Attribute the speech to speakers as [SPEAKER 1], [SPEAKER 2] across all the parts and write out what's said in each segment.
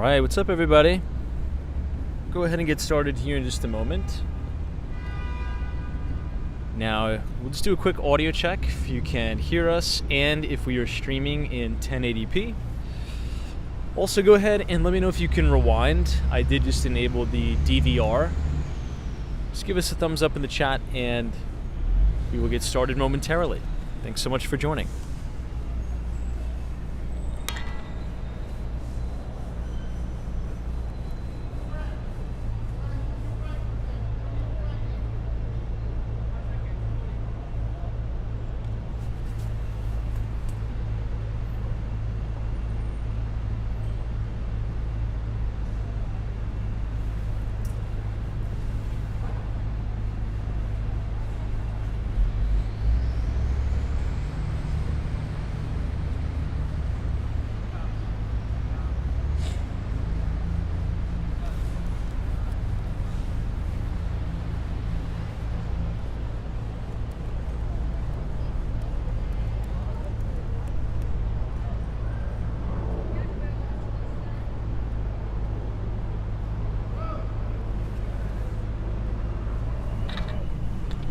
[SPEAKER 1] Alright, what's up everybody? Go ahead and get started here in just a moment. Now, we'll just do a quick audio check if you can hear us and if we are streaming in 1080p. Also, go ahead and let me know if you can rewind. I did just enable the DVR. Just give us a thumbs up in the chat and we will get started momentarily. Thanks so much for joining.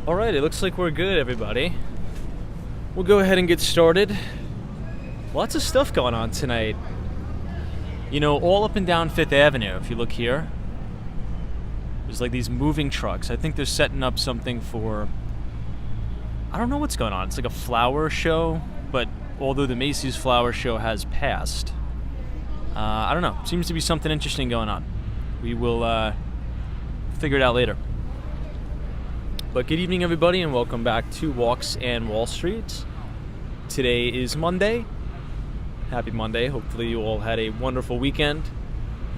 [SPEAKER 1] Alright, it looks like we're good, everybody. We'll go ahead and get started. Lots of stuff going on tonight. You know, all up and down Fifth Avenue, if you look here. There's like these moving trucks. I think they're setting up something for... I don't know what's going on. It's like a flower show, but although the Macy's flower show has passed, I don't know. Seems to be something interesting going on. We will figure it out later. But good evening, everybody, and welcome back to Walks and Wall Street. Today is Monday. Happy Monday. Hopefully you all had a wonderful weekend.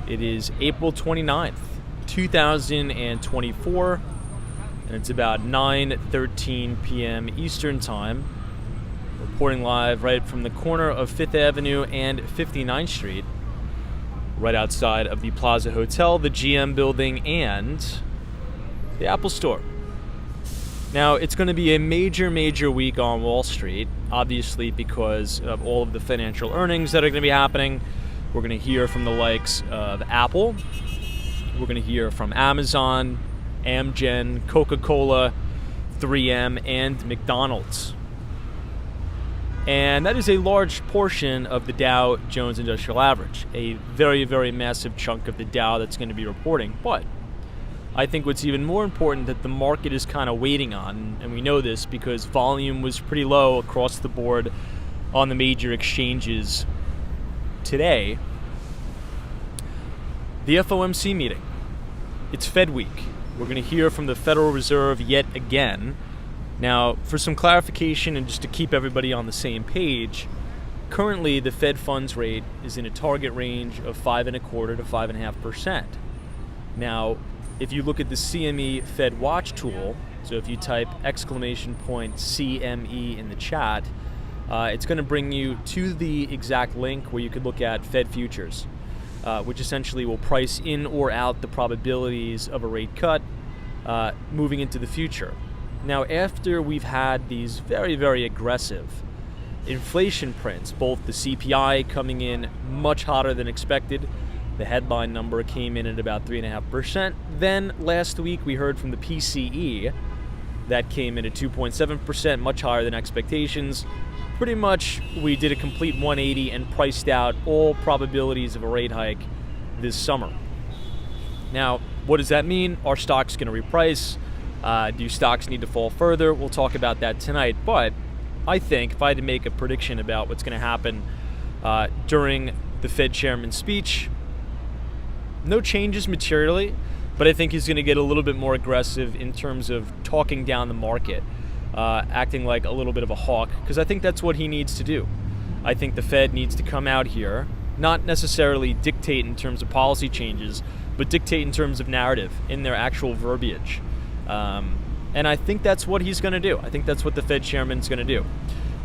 [SPEAKER 1] It is April 29th, 2024, and it's about 9:13 p.m. Eastern Time. Reporting live right from the corner of 5th Avenue and 59th Street, right outside of the Plaza Hotel, the GM building, and the Apple Store. Now, it's going to be a major week on Wall Street, obviously because of all of the financial earnings that are going to be happening. We're going to hear from the likes of Apple. We're going to hear from Amazon, Amgen, Coca-Cola, 3M, and McDonald's. And that is a large portion of the Dow Jones Industrial Average, a very massive chunk of the Dow that's going to be reporting. But I think what's even more important that the market is kind of waiting on, and we know this because volume was pretty low across the board on the major exchanges today, the FOMC meeting. It's Fed week. We're going to hear from the Federal Reserve yet again. Now, for some clarification and just to keep everybody on the same page, currently the Fed funds rate is in a target range of 5.25% to 5.5%. Now, if you look at the CME Fed Watch tool, so if you type !CME in the chat, it's going to bring you to the exact link where you could look at Fed futures, which essentially will price in or out the probabilities of a rate cut moving into the future. Now, after we've had these very aggressive inflation prints, both the CPI coming in much hotter than expected, the headline number came in at about 3.5%. Then last week we heard from the PCE that came in at 2.7%, much higher than expectations. Pretty much we did a complete 180 and priced out all probabilities of a rate hike this summer. Now, what does that mean? Are stocks going to reprice? Do stocks need to fall further? We'll talk about that tonight. But I think if I had to make a prediction about what's going to happen during the Fed chairman's speech, no changes materially, but I think he's going to get a little bit more aggressive in terms of talking down the market, acting like a little bit of a hawk, because I think that's what he needs to do. I think the Fed needs to come out here, not necessarily dictate in terms of policy changes, but dictate in terms of narrative, in their actual verbiage. And I think that's what he's going to do. I think that's what the Fed chairman's going to do.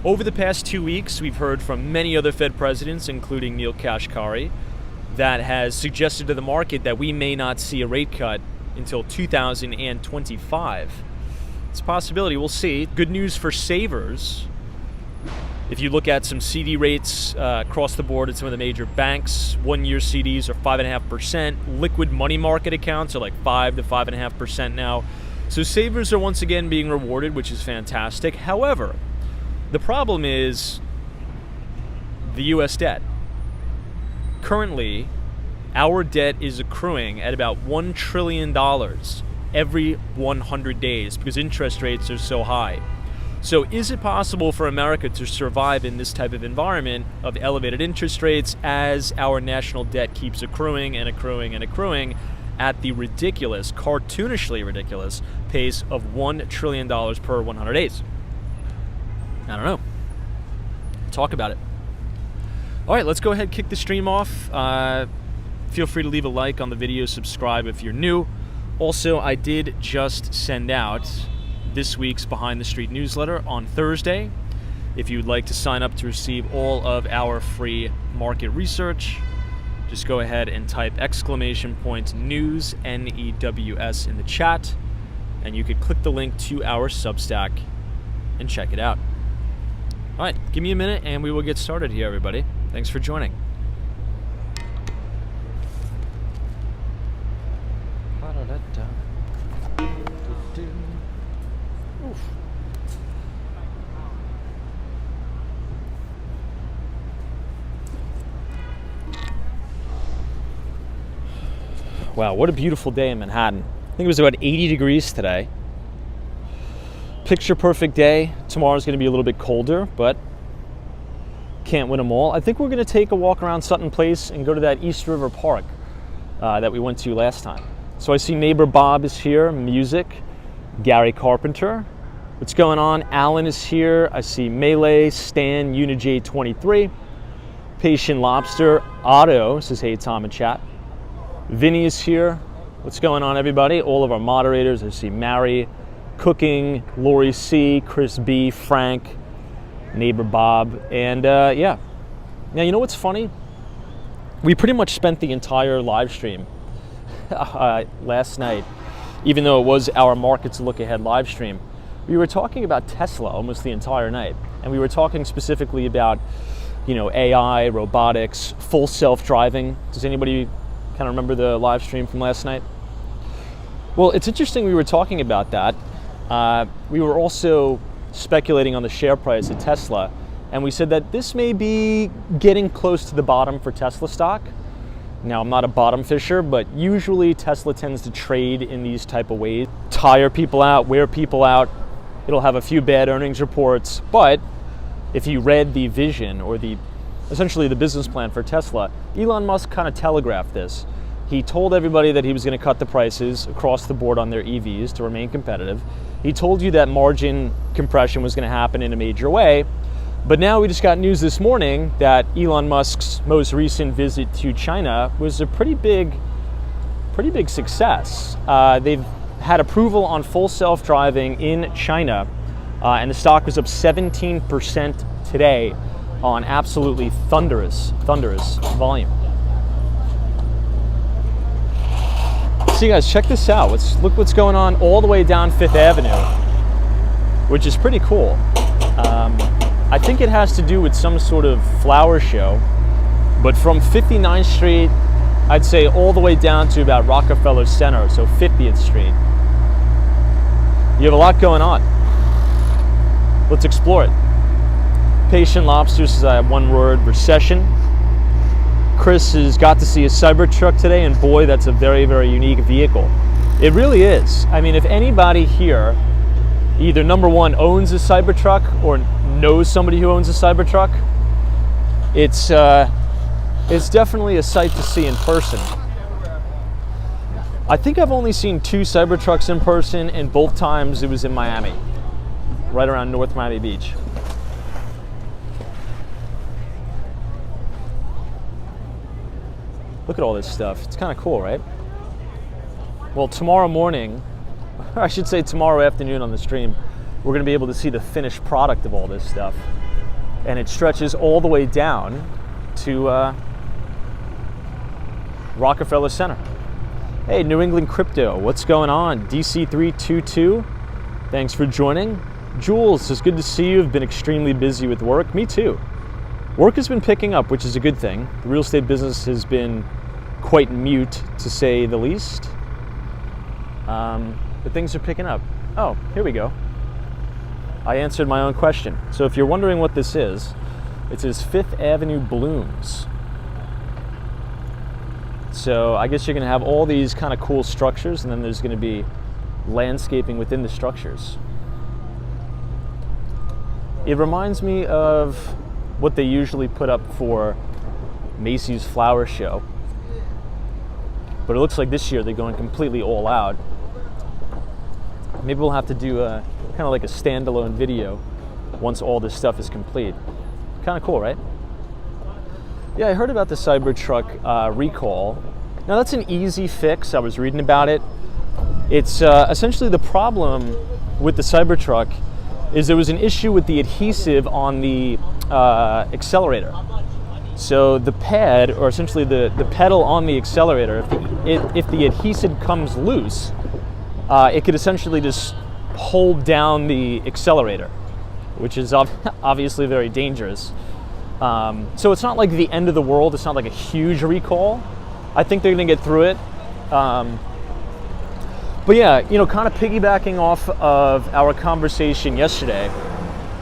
[SPEAKER 1] Over the past 2 weeks, we've heard from many other Fed presidents, including Neil Kashkari, that has suggested to the market that we may not see a rate cut until 2025. It's a possibility. We'll see. Good news for savers If you look at some CD rates across the board at some of the major banks, 1-year CDs are 5.5%. Liquid money market accounts are like 5 to 5.5% now. So savers are once again being rewarded, which is fantastic. However, the problem is the U.S. debt. Currently, our debt is accruing at about $1 trillion every 100 days because interest rates are so high. So is it possible for America to survive in this type of environment of elevated interest rates as our national debt keeps accruing and accruing and accruing at the ridiculous, cartoonishly ridiculous pace of $1 trillion per 100 days? I don't know. Talk about it. All right, let's go ahead and kick the stream off. Feel free to leave a like on the video, subscribe if you're new. Also, I did just send out this week's Behind the Street newsletter on Thursday. If you would like to sign up to receive all of our free market research, just go ahead and type !news, N-E-W-S, in the chat, and you could click the link to our Substack and check it out. All right, give me a minute and we will get started here, everybody. Thanks for joining. Wow, what a beautiful day in Manhattan. I think it was about 80 degrees today. Picture perfect day. Tomorrow's going to be a little bit colder, but can't win them all. I think we're going to take a walk around Sutton Place and go to that East River Park that we went to last time. So I see neighbor Bob is here, music, Gary Carpenter. What's going on? Alan is here. I see Melee, Stan, Unij23, Patient Lobster, Otto says, hey, Tom in chat. Vinny is here. What's going on, everybody? All of our moderators. I see Mary, Cooking, Lori C, Chris B, Frank, neighbor Bob, and yeah. Now, you know what's funny? We pretty much spent the entire live stream last night, even though it was our Markets Look Ahead live stream. We were talking about Tesla almost the entire night, and we were talking specifically about, you know, AI, robotics, full self-driving. Does anybody kind of remember the live stream from last night? Well, it's interesting we were talking about that. We were also speculating on the share price of Tesla, and we said that this may be getting close to the bottom for Tesla stock. Now, I'm not a bottom fisher, but usually Tesla tends to trade in these type of ways. Tire people out, wear people out. It'll have a few bad earnings reports, but if you read the vision or essentially the business plan for Tesla, Elon Musk kind of telegraphed this. He told everybody that he was going to cut the prices across the board on their EVs to remain competitive. He told you that margin compression was going to happen in a major way. But now we just got news this morning that Elon Musk's most recent visit to China was a pretty big success. They've had approval on full self-driving in China, and the stock was up 17% today on absolutely thunderous volume. So you guys, check this out. Look what's going on all the way down Fifth Avenue, which is pretty cool. I think it has to do with some sort of flower show, but from 59th Street, I'd say all the way down to about Rockefeller Center, so 50th Street. You have a lot going on. Let's explore it. Patient Lobster says, I have one word, recession. Chris has got to see a Cybertruck today, and boy, that's a very, very unique vehicle. It really is. I mean, if anybody here either number one owns a Cybertruck or knows somebody who owns a Cybertruck, it's definitely a sight to see in person. I think I've only seen 2 Cybertrucks in person, and both times it was in Miami, right around North Miami Beach. Look at all this stuff. It's kind of cool, right? Well, tomorrow morning, or I should say tomorrow afternoon on the stream, we're going to be able to see the finished product of all this stuff. And it stretches all the way down to Rockefeller Center. Hey, New England Crypto, what's going on? DC322, thanks for joining. Jules, it's good to see you. I've been extremely busy with work. Me too. Work has been picking up, which is a good thing. The real estate business has been quite mute, to say the least. But things are picking up. Oh, here we go. I answered my own question. So if you're wondering what this is, it says Fifth Avenue Blooms. So I guess you're going to have all these kind of cool structures, and then there's going to be landscaping within the structures. It reminds me of what they usually put up for Macy's Flower Show. But it looks like this year they're going completely all out. Maybe we'll have to do a kind of like a standalone video once all this stuff is complete. Kind of cool, right? Yeah, I heard about the Cybertruck recall. Now that's an easy fix. I was reading about it. It's essentially the problem with the Cybertruck is there was an issue with the adhesive on the accelerator. So the pad, or essentially the pedal on the accelerator, if the adhesive comes loose, it could essentially just hold down the accelerator, which is obviously very dangerous. So it's not like the end of the world. It's not like a huge recall. I think they're going to get through it. But yeah, kind of piggybacking off of our conversation yesterday,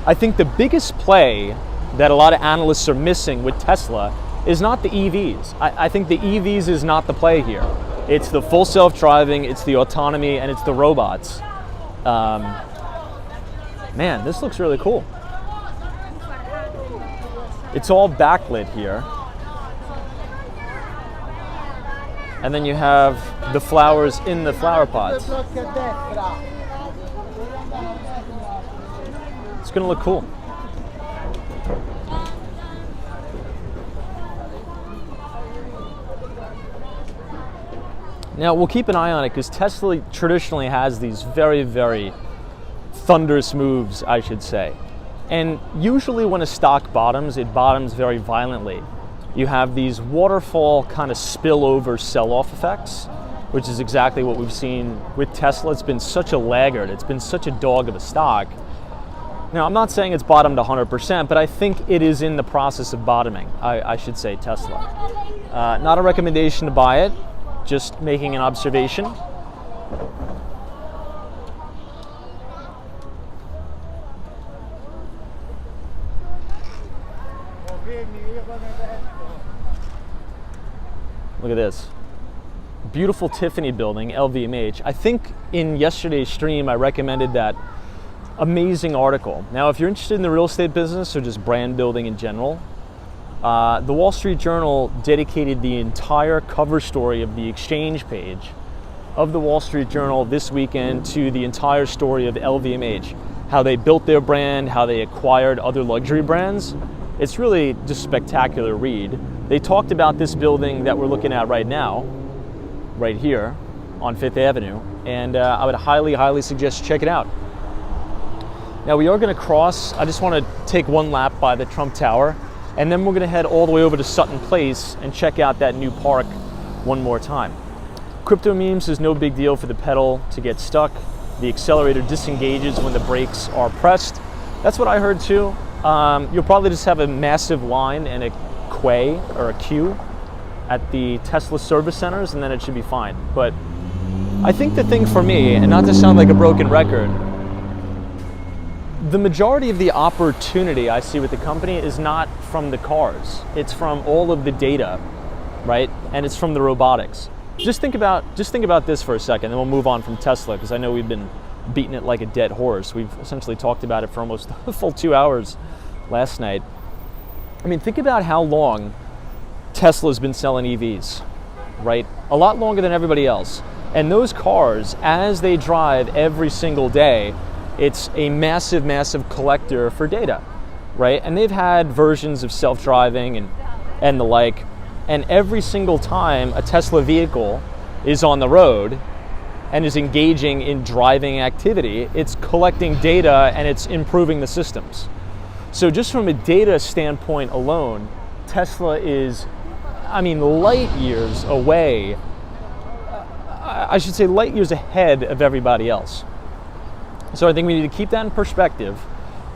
[SPEAKER 1] I think the biggest play that a lot of analysts are missing with Tesla is not the EVs. I think the EVs is not the play here. It's the full self-driving, it's the autonomy, and it's the robots. Man, this looks really cool. It's all backlit here. And then you have the flowers in the flower pots. It's gonna look cool. Now we'll keep an eye on it because Tesla traditionally has these very, very thunderous moves, I should say. And usually when a stock bottoms, it bottoms very violently. You have these waterfall kind of spillover sell-off effects, which is exactly what we've seen with Tesla. It's been such a laggard. It's been such a dog of a stock. Now, I'm not saying it's bottomed 100%, but I think it is in the process of bottoming, I should say, Tesla. Not a recommendation to buy it, just making an observation. Look at this. Beautiful Tiffany building, LVMH. I think in yesterday's stream I recommended that amazing article. Now, if you're interested in the real estate business or just brand building in general, the Wall Street Journal dedicated the entire cover story of the exchange page of the Wall Street Journal this weekend to the entire story of LVMH, how they built their brand, how they acquired other luxury brands. It's really just a spectacular read. They talked about this building that we're looking at right now, right here on Fifth Avenue, and I would highly, highly suggest you check it out. Now we are going to cross, I just want to take one lap by the Trump Tower, and then we're going to head all the way over to Sutton Place and check out that new park one more time. Crypto memes is no big deal for the pedal to get stuck. The accelerator disengages when the brakes are pressed. That's what I heard too. You'll probably just have a massive line and a queue or a queue at the Tesla service centers, and then it should be fine. But I think the thing for me, and not to sound like a broken record, the majority of the opportunity I see with the company is not from the cars. It's from all of the data, right? And it's from the robotics. Just think about this for a second, and we'll move on from Tesla, because I know we've been beating it like a dead horse. We've essentially talked about it for almost a full 2 hours last night. I mean, think about how long Tesla's been selling EVs, right? A lot longer than everybody else. And those cars, as they drive every single day, it's a massive, massive collector for data, right? And they've had versions of self-driving and the like, and every single time a Tesla vehicle is on the road and is engaging in driving activity, it's collecting data and it's improving the systems. So just from a data standpoint alone, Tesla is, I mean, light years away, I should say light years ahead of everybody else. So I think we need to keep that in perspective,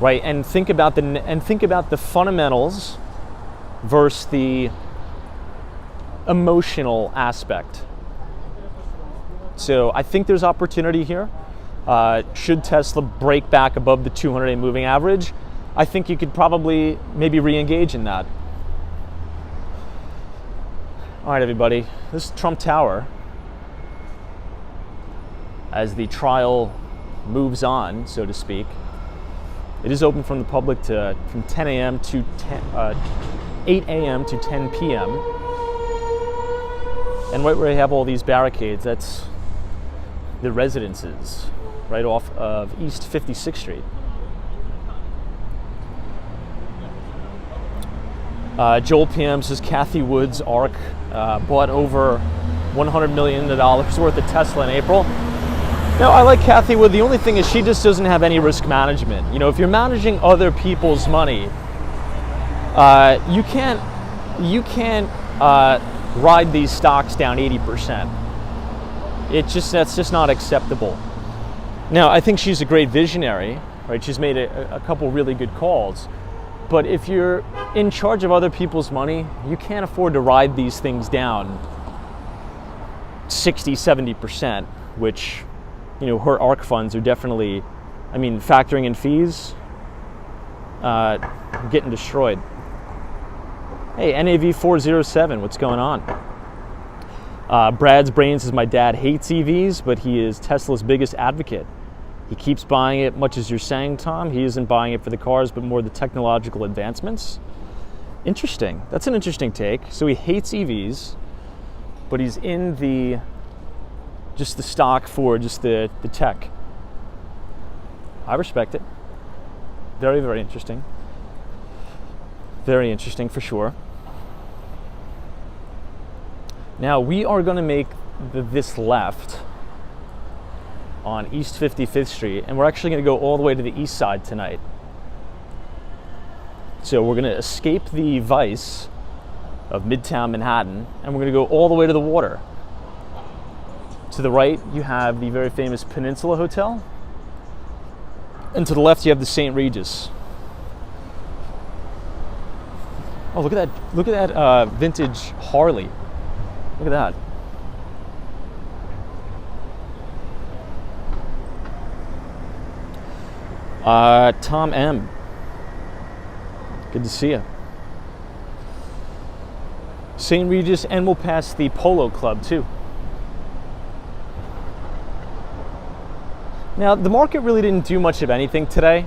[SPEAKER 1] right? And think about the fundamentals versus the emotional aspect. So I think there's opportunity here. Should Tesla break back above the 200-day moving average, I think you could probably maybe re-engage in that. All right, everybody, this is Trump Tower. As the trial moves on, so to speak, it is open from the public from 10 a.m. to 8 a.m. to 10 p.m. And right where I have all these barricades, that's the residences right off of East 56th Street. Joel PM says Cathie Wood's ARK bought over $100 million worth of Tesla in April. Now, I like Cathie Wood. The only thing is she just doesn't have any risk management. You know, if you're managing other people's money, you can't ride these stocks down 80%. That's just not acceptable. Now, I think she's a great visionary, right? She's made a couple really good calls. But if you're in charge of other people's money, you can't afford to ride these things down 60, 70%, which, you know, her ARK funds are definitely, I mean, factoring in fees, getting destroyed. Hey, NAV 407, what's going on? Brad's Brain says, my dad hates EVs, but he is Tesla's biggest advocate. He keeps buying it, much as you're saying, Tom. He isn't buying it for the cars, but more the technological advancements. Interesting. That's an interesting take. So he hates EVs, but he's in the stock for just the tech. I respect it. Very, very interesting. Very interesting for sure. Now we are going to make this left on East 55th Street, and we're actually going to go all the way to the east side tonight. So we're going to escape the vice of Midtown Manhattan, and we're going to go all the way to the water. To the right, you have the very famous Peninsula Hotel, and to the left, you have the St. Regis. Oh, look at that! Look at that vintage Harley. Look at that. Tom M. Good to see you. St. Regis, and we'll pass the Polo Club too. Now, the market really didn't do much of anything today.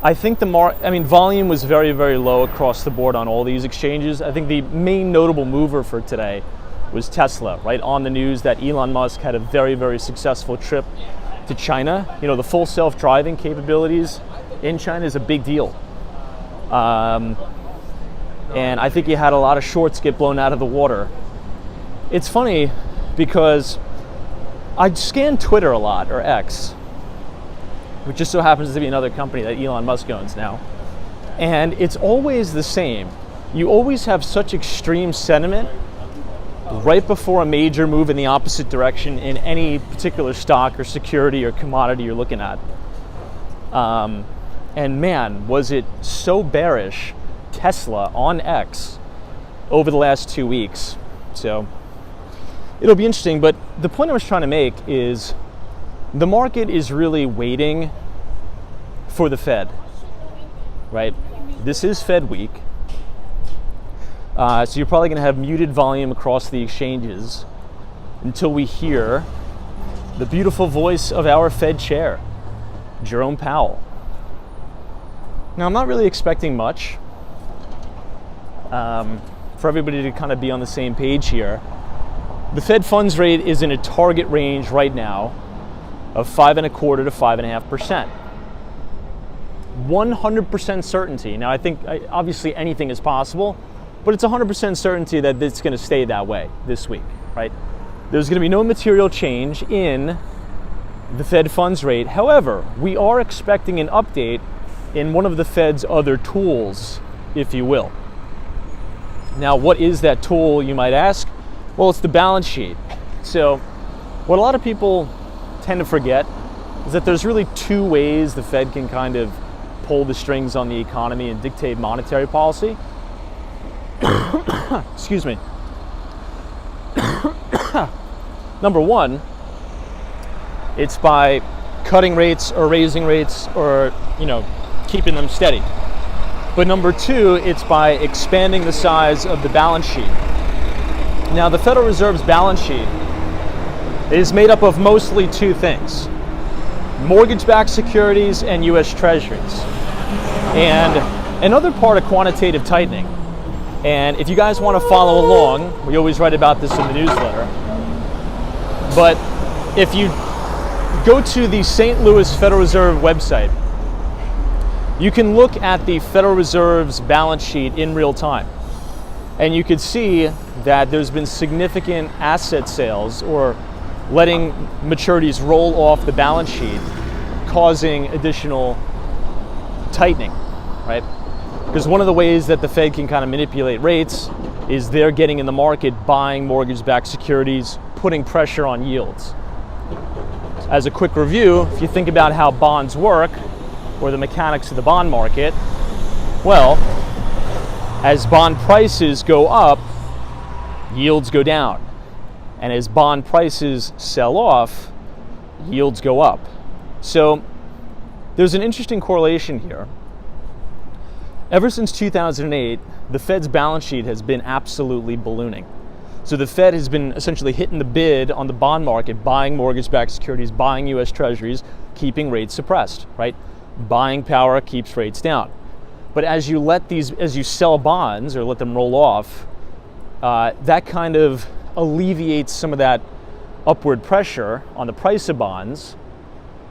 [SPEAKER 1] I think volume was very, very low across the board on all these exchanges. I think the main notable mover for today was Tesla, right? On the news that Elon Musk had a very, very successful trip to China. You know, the full self-driving capabilities in China is a big deal. And I think you had a lot of shorts get blown out of the water. It's funny because I scan Twitter a lot, or X, which just so happens to be another company that Elon Musk owns now. And it's always the same. You always have such extreme sentiment right before a major move in the opposite direction in any particular stock or security or commodity you're looking at. And man, was it so bearish, Tesla on X, over the last 2 weeks. So it'll be interesting, but the point I was trying to make is the market is really waiting for the Fed, right? This is Fed week. So you're probably going to have muted volume across the exchanges until we hear the beautiful voice of our Fed chair, Jerome Powell. Now, I'm not really expecting much. For everybody to kind of be on the same page here, the Fed funds rate is in a target range right now of 5.25% to 5.5%. 100% certainty. Now, I think obviously anything is possible, but it's 100% certainty that it's going to stay that way this week, right? There's going to be no material change in the Fed funds rate. However, we are expecting an update in one of the Fed's other tools, if you will. Now, what is that tool, you might ask? Well, it's the balance sheet. So what a lot of people tend to forget is that there's really two ways the Fed can kind of pull the strings on the economy and dictate monetary policy. Excuse me. Number one, it's by cutting rates or raising rates or, keeping them steady. But number two, it's by expanding the size of the balance sheet. Now, the Federal Reserve's balance sheet is made up of mostly two things: mortgage-backed securities and U.S. Treasuries. And another part of quantitative tightening, and if you guys want to follow along, we always write about this in the newsletter, but if you go to the St. Louis Federal Reserve website, you can look at the Federal Reserve's balance sheet in real time. And you could see that there's been significant asset sales or letting maturities roll off the balance sheet, causing additional tightening, right? Because one of the ways that the Fed can kind of manipulate rates is they're getting in the market, buying mortgage-backed securities, putting pressure on yields. As a quick review, if you think about how bonds work, or the mechanics of the bond market, well, as bond prices go up, yields go down. And as bond prices sell off, yields go up. So there's an interesting correlation here. Ever since 2008, the Fed's balance sheet has been absolutely ballooning. So the Fed has been essentially hitting the bid on the bond market, buying mortgage-backed securities, buying U.S. Treasuries, keeping rates suppressed, right? Buying power keeps rates down. But as you sell bonds or let them roll off, that kind of alleviates some of that upward pressure on the price of bonds.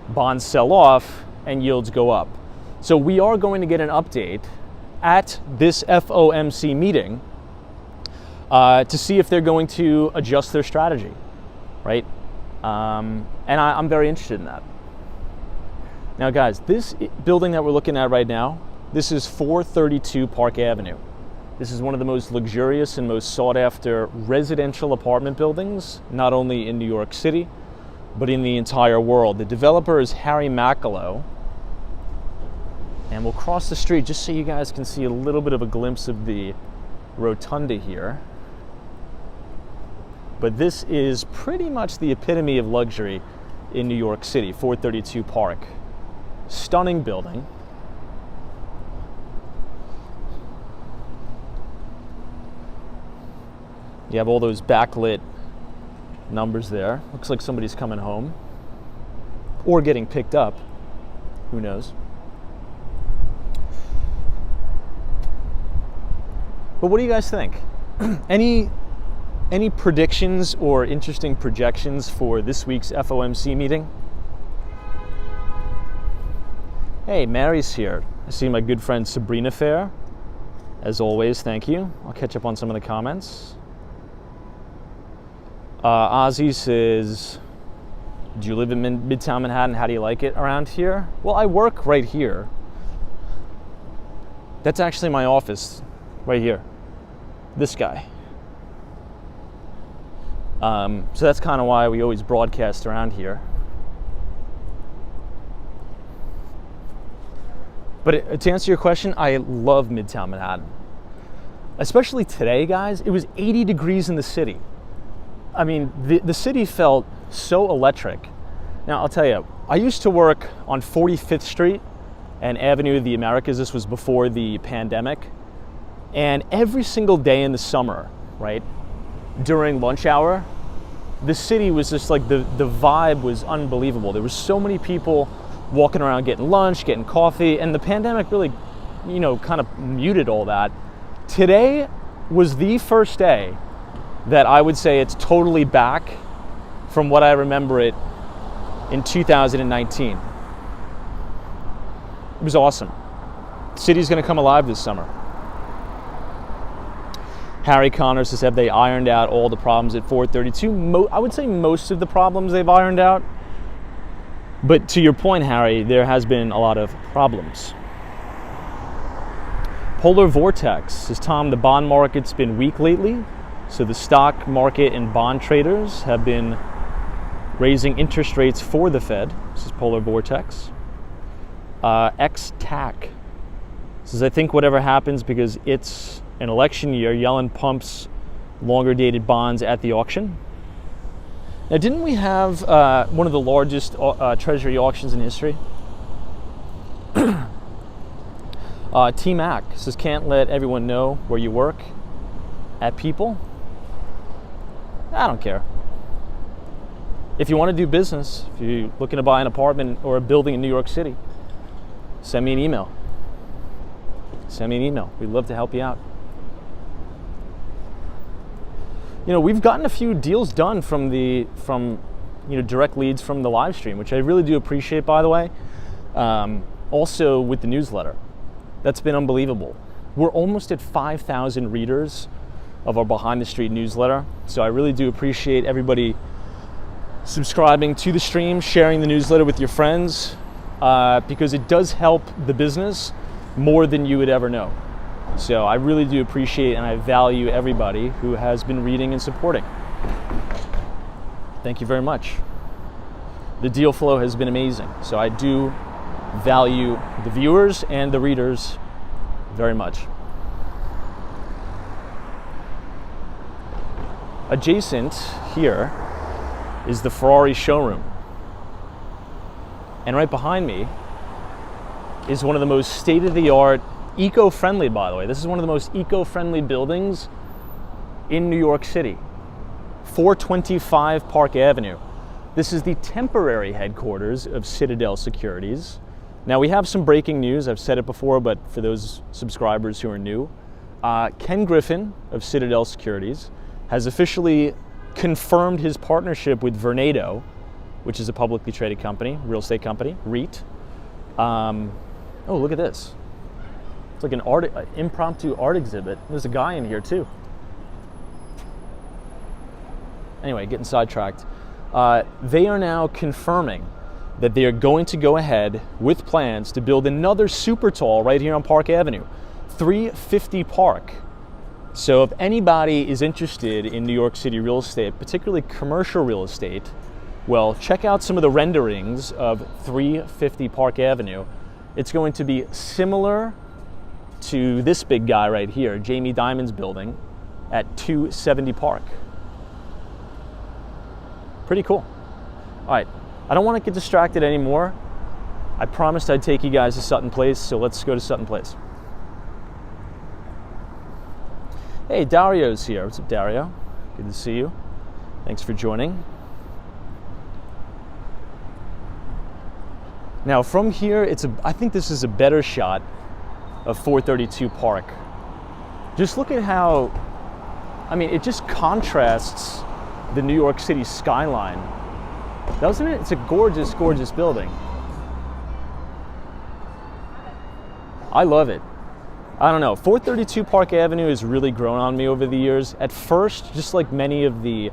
[SPEAKER 1] Bonds sell off and yields go up. So we are going to get an update at this FOMC meeting to see if they're going to adjust their strategy, right? And I'm very interested in that. Now guys, this building that we're looking at right now, this is 432 Park Avenue. This is one of the most luxurious and most sought after residential apartment buildings, not only in New York City, but in the entire world. The developer is Harry Macalo. And we'll cross the street just so you guys can see a little bit of a glimpse of the rotunda here. But this is pretty much the epitome of luxury in New York City, 432 Park. Stunning building. You have all those backlit numbers there. Looks like somebody's coming home or getting picked up. Who knows? But what do you guys think? Any predictions or interesting projections for this week's FOMC meeting? Hey, Mary's here. I see my good friend Sabrina Fair. As always, thank you. I'll catch up on some of the comments. Ozzy says, do you live in Midtown Manhattan? How do you like it around here? Well, I work right here. That's actually my office, right here. This guy. So that's kind of why we always broadcast around here. But to answer your question, I love Midtown Manhattan. Especially today, guys. It was 80 degrees in the city. I mean, the city felt so electric. Now, I'll tell you, I used to work on 45th Street and Avenue of the Americas. This was before the pandemic. And every single day in the summer, right, during lunch hour, the city was just like, the vibe was unbelievable. There were so many people walking around getting lunch, getting coffee, and the pandemic really, kind of muted all that. Today was the first day that I would say it's totally back from what I remember it in 2019. It was awesome. The city's gonna come alive this summer. Harry Connors says, have they ironed out all the problems at 432? I would say most of the problems they've ironed out. But to your point, Harry, there has been a lot of problems. Polar Vortex says, Tom, the bond market's been weak lately, so the stock market and bond traders have been raising interest rates for the Fed. This is Polar Vortex. X-TAC. This is, I think, whatever happens because it's an election year. Yellen pumps longer dated bonds at the auction. Now, didn't we have one of the largest treasury auctions in history? T-Mac says, can't let everyone know where you work at People. I don't care. If you want to do business, if you're looking to buy an apartment or a building in New York City, send me an email. Send me an email. We'd love to help you out. You know, we've gotten a few deals done from direct leads from the live stream, which I really do appreciate, by the way. Also with the newsletter. That's been unbelievable. We're almost at 5,000 readers of our Behind the Street newsletter. So I really do appreciate everybody subscribing to the stream, sharing the newsletter with your friends, because it does help the business more than you would ever know. So I really do appreciate and I value everybody who has been reading and supporting. Thank you very much. The deal flow has been amazing. So I do value the viewers and the readers very much. Adjacent here is the Ferrari showroom. And right behind me is one of the most state-of-the-art, eco-friendly, by the way. This is one of the most eco-friendly buildings in New York City. 425 Park Avenue. This is the temporary headquarters of Citadel Securities. Now, we have some breaking news. I've said it before, but for those subscribers who are new, Ken Griffin of Citadel Securities has officially confirmed his partnership with Vornado, which is a publicly traded company, real estate company, REIT. Oh, look at this. It's like an impromptu art exhibit. There's a guy in here too. Anyway, getting sidetracked. They are now confirming that they are going to go ahead with plans to build another super tall right here on Park Avenue, 350 Park. So if anybody is interested in New York City real estate, particularly commercial real estate, well, check out some of the renderings of 350 Park Avenue. It's going to be similar to this big guy right here, Jamie Dimon's building at 270 Park. Pretty cool. All right, I don't want to get distracted anymore. I promised I'd take you guys to Sutton Place, so let's go to Sutton Place. Hey, Dario's here. What's up, Dario? Good to see you. Thanks for joining. Now, from here, I think this is a better shot of 432 Park. Just look at how, it just contrasts the New York City skyline, doesn't it? It's a gorgeous, gorgeous building. I love it. I don't know, 432 Park Avenue has really grown on me over the years. At first, just like many of the,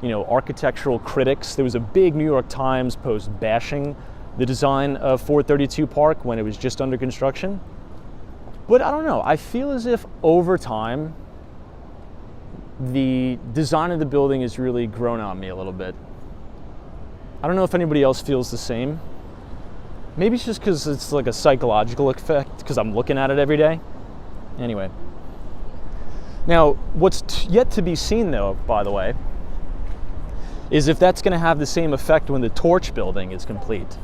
[SPEAKER 1] architectural critics, there was a big New York Times post bashing the design of 432 Park when it was just under construction. But I don't know, I feel as if over time, the design of the building has really grown on me a little bit. I don't know if anybody else feels the same. Maybe it's just because it's like a psychological effect, because I'm looking at it every day. Anyway. Now, what's yet to be seen, though, by the way, is if that's going to have the same effect when the Torch building is complete.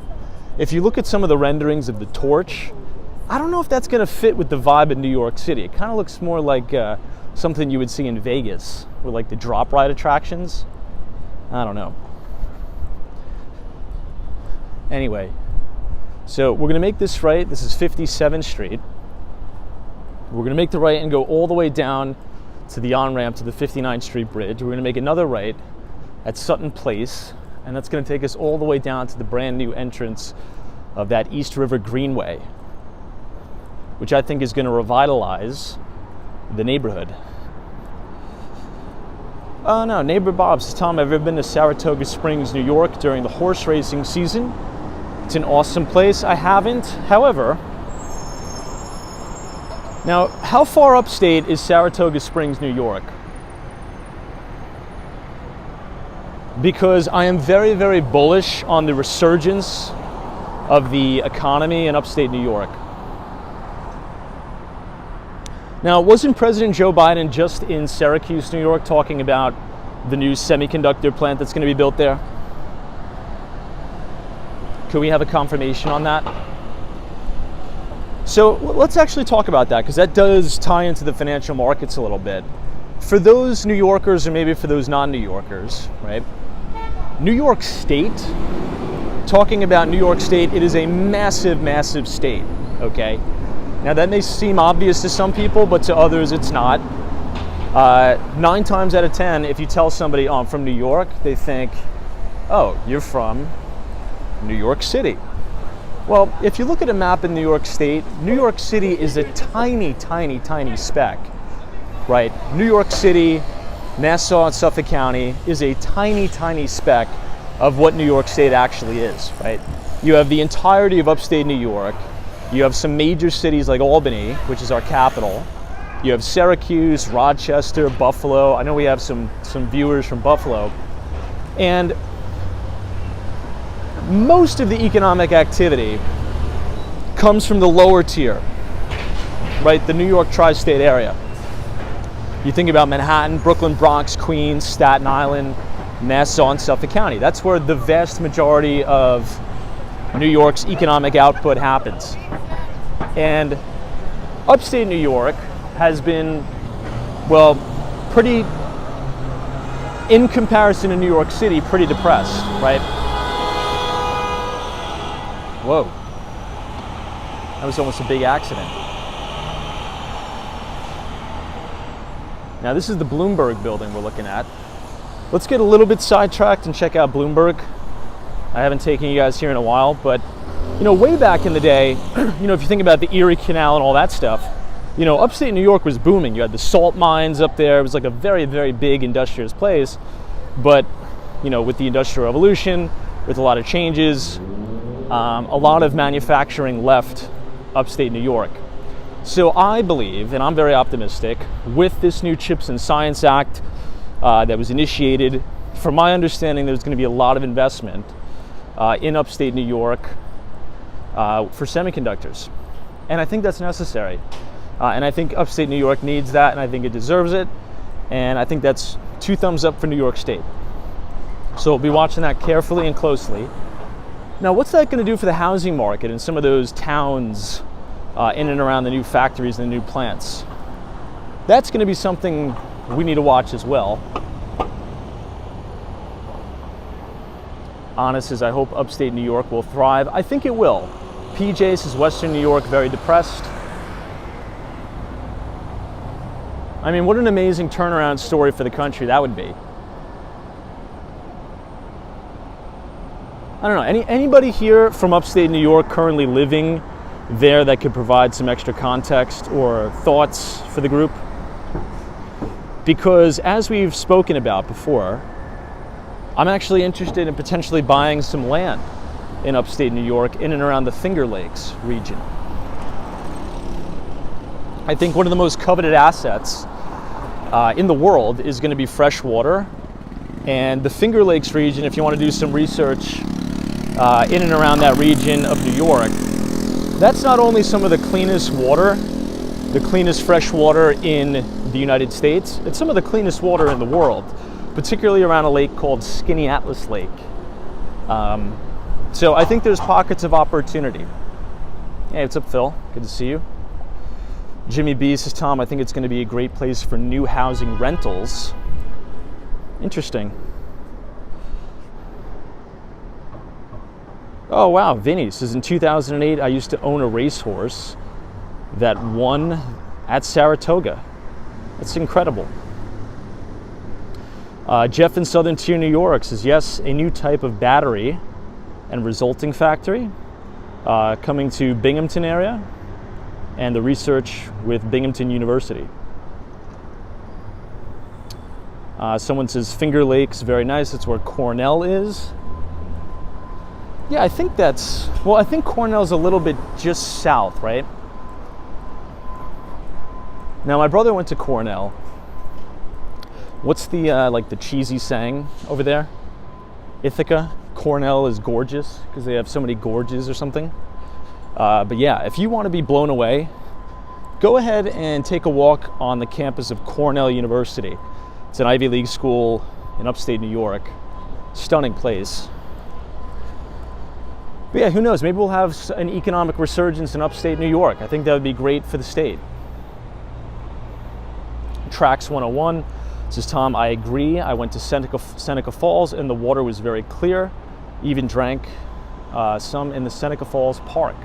[SPEAKER 1] If you look at some of the renderings of the Torch, I don't know if that's going to fit with the vibe in New York City. It kind of looks more like something you would see in Vegas, with like the drop ride attractions. I don't know. Anyway, so we're going to make this right. This is 57th Street. We're going to make the right and go all the way down to the on-ramp to the 59th Street Bridge. We're going to make another right at Sutton Place, and that's going to take us all the way down to the brand new entrance of that East River Greenway, which I think is going to revitalize the neighborhood. Oh no, Neighbor Bob says, Tom, have you ever been to Saratoga Springs, New York during the horse racing season? It's an awesome place. I haven't. However, now, how far upstate is Saratoga Springs, New York? because I am very, very bullish on the resurgence of the economy in upstate New York. Now, wasn't President Joe Biden just in Syracuse, New York, talking about the new semiconductor plant that's going to be built there? Could we have a confirmation on that? So let's actually talk about that, because that does tie into the financial markets a little bit. For those New Yorkers, or maybe for those non-New Yorkers, right? New York State, talking about New York State, it is a massive, massive state, okay? Now that may seem obvious to some people, but to others it's not. 9 times out of 10, if you tell somebody, oh, I'm from New York, they think, oh, you're from New York City. Well, if you look at a map in New York State, New York City is a tiny, tiny, tiny speck, right? New York City, Nassau and Suffolk County is a tiny, tiny speck of what New York State actually is, right? You have the entirety of upstate New York. You have some major cities like Albany, which is our capital. You have Syracuse, Rochester, Buffalo. I know we have some viewers from Buffalo. And most of the economic activity comes from the lower tier, right? The New York tri-state area. You think about Manhattan, Brooklyn, Bronx, Queens, Staten Island, Nassau, and Suffolk County. That's where the vast majority of New York's economic output happens. And upstate New York has been, well, pretty, in comparison to New York City, pretty depressed, right? Whoa. That was almost a big accident. Now this is the Bloomberg building we're looking at. Let's get a little bit sidetracked and check out Bloomberg. I haven't taken you guys here in a while, but you know, way back in the day, you know, if you think about the Erie Canal and all that stuff, you know, upstate New York was booming. You had the salt mines up there. It was like a very, very big industrious place. But, you know, with the Industrial Revolution, with a lot of changes, a lot of manufacturing left upstate New York. So I believe, and I'm very optimistic, with this new CHIPS and Science Act that was initiated, from my understanding, there's going to be a lot of investment in upstate New York for semiconductors. And I think that's necessary. And I think upstate New York needs that, and I think it deserves it. And I think that's 2 thumbs up for New York State. So we'll be watching that carefully and closely. Now, what's that going to do for the housing market in some of those towns in and around the new factories and the new plants? That's going to be something we need to watch as well. Honest is, I hope upstate New York will thrive. I think it will. PJ says Western New York very depressed. I mean, what an amazing turnaround story for the country that would be. I don't know, anybody here from upstate New York currently living there that could provide some extra context or thoughts for the group? Because as we've spoken about before, I'm actually interested in potentially buying some land in upstate New York, in and around the Finger Lakes region. I think one of the most coveted assets in the world is going to be fresh water. And the Finger Lakes region, if you want to do some research in and around that region of New York, that's not only some of the cleanest water, the cleanest fresh water in the United States, it's some of the cleanest water in the world, particularly around a lake called Skinny Atlas Lake. So I think there's pockets of opportunity. Hey, what's up, Phil? Good to see you. Jimmy B says, Tom, I think it's going to be a great place for new housing rentals. Interesting. Oh, wow, Vinny says, in 2008, I used to own a racehorse that won at Saratoga. That's incredible. Jeff in Southern Tier, New York says, yes, a new type of battery and resulting factory coming to Binghamton area, and the research with Binghamton University. Someone says Finger Lakes, very nice. That's where Cornell is. Yeah, I think that's, well, I think Cornell's a little bit just south, right? Now, my brother went to Cornell. What's the, like the cheesy saying over there?
[SPEAKER 2] Ithaca. Cornell is gorgeous because they have so many gorges or something. But yeah, if you want to be blown away, go ahead and take a walk on the campus of Cornell University. It's an Ivy League school in upstate New York. Stunning place. But yeah, who knows? Maybe we'll have an economic resurgence in upstate New York. I think that would be great for the state. Tracks 101 says, Tom, I agree. I went to Seneca Falls and the water was very clear. Even drank some in the Seneca Falls Park.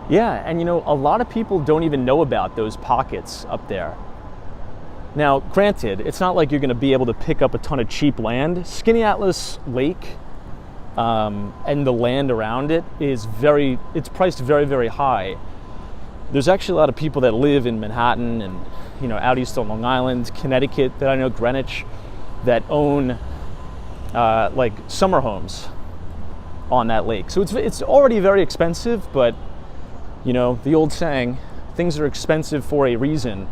[SPEAKER 2] Yeah, and you know, a lot of people don't even know about those pockets up there. Now, granted, it's not like you're going to be able to pick up a ton of cheap land. Skinny Atlas Lake and the land around it it's priced very, very high. There's actually a lot of people that live in Manhattan and, you know, out east on Long Island, Connecticut, that I know, Greenwich, that own like summer homes on that lake. So it's already very expensive, but you know, the old saying, things are expensive for a reason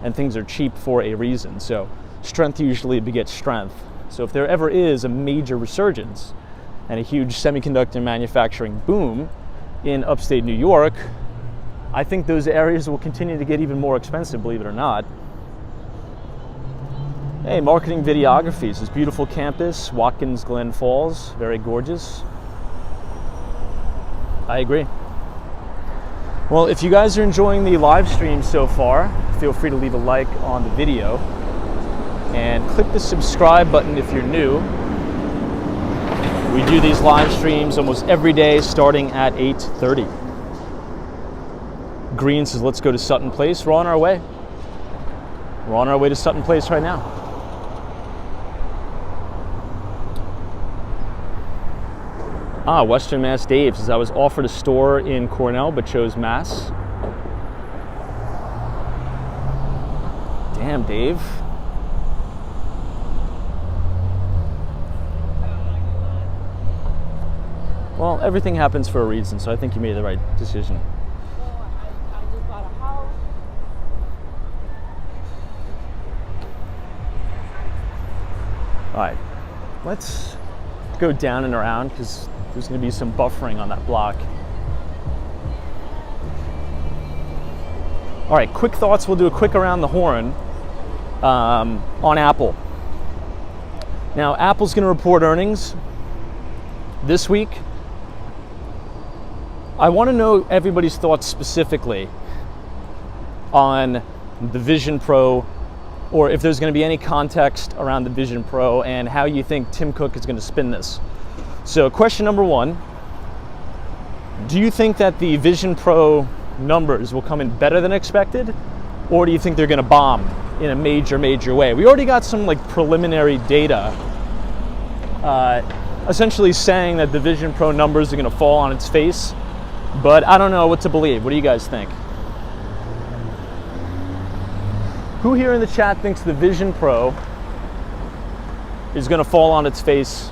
[SPEAKER 2] and things are cheap for a reason. So strength usually begets strength. So if there ever is a major resurgence and a huge semiconductor manufacturing boom in upstate New York, I think those areas will continue to get even more expensive, believe it or not. Hey, marketing videography is this beautiful campus, Watkins Glen Falls, very gorgeous. I agree. Well, if you guys are enjoying the live stream so far, feel free to leave a like on the video and click the subscribe button if you're new. We do these live streams almost every day starting at 8:30. Green says, let's go to Sutton Place. We're on our way. We're on our way to Sutton Place right now. Western Mass Dave says, I was offered a store in Cornell but chose Mass. Damn, Dave. Well, everything happens for a reason, so I think you made the right decision.
[SPEAKER 3] I just bought a house.
[SPEAKER 2] All right, let's go down and around because there's going to be some buffering on that block. All right, quick thoughts. We'll do a quick around the horn on Apple. Now, Apple's going to report earnings this week. I want to know everybody's thoughts specifically on the Vision Pro, or if there's going to be any context around the Vision Pro and how you think Tim Cook is going to spin this. So question number one, do you think that the Vision Pro numbers will come in better than expected, or do you think they're going to bomb in a major way? We already got some like preliminary data essentially saying that the Vision Pro numbers are going to fall on its face, but I don't know what to believe. What do you guys think? Who here in the chat thinks the Vision Pro is going to fall on its face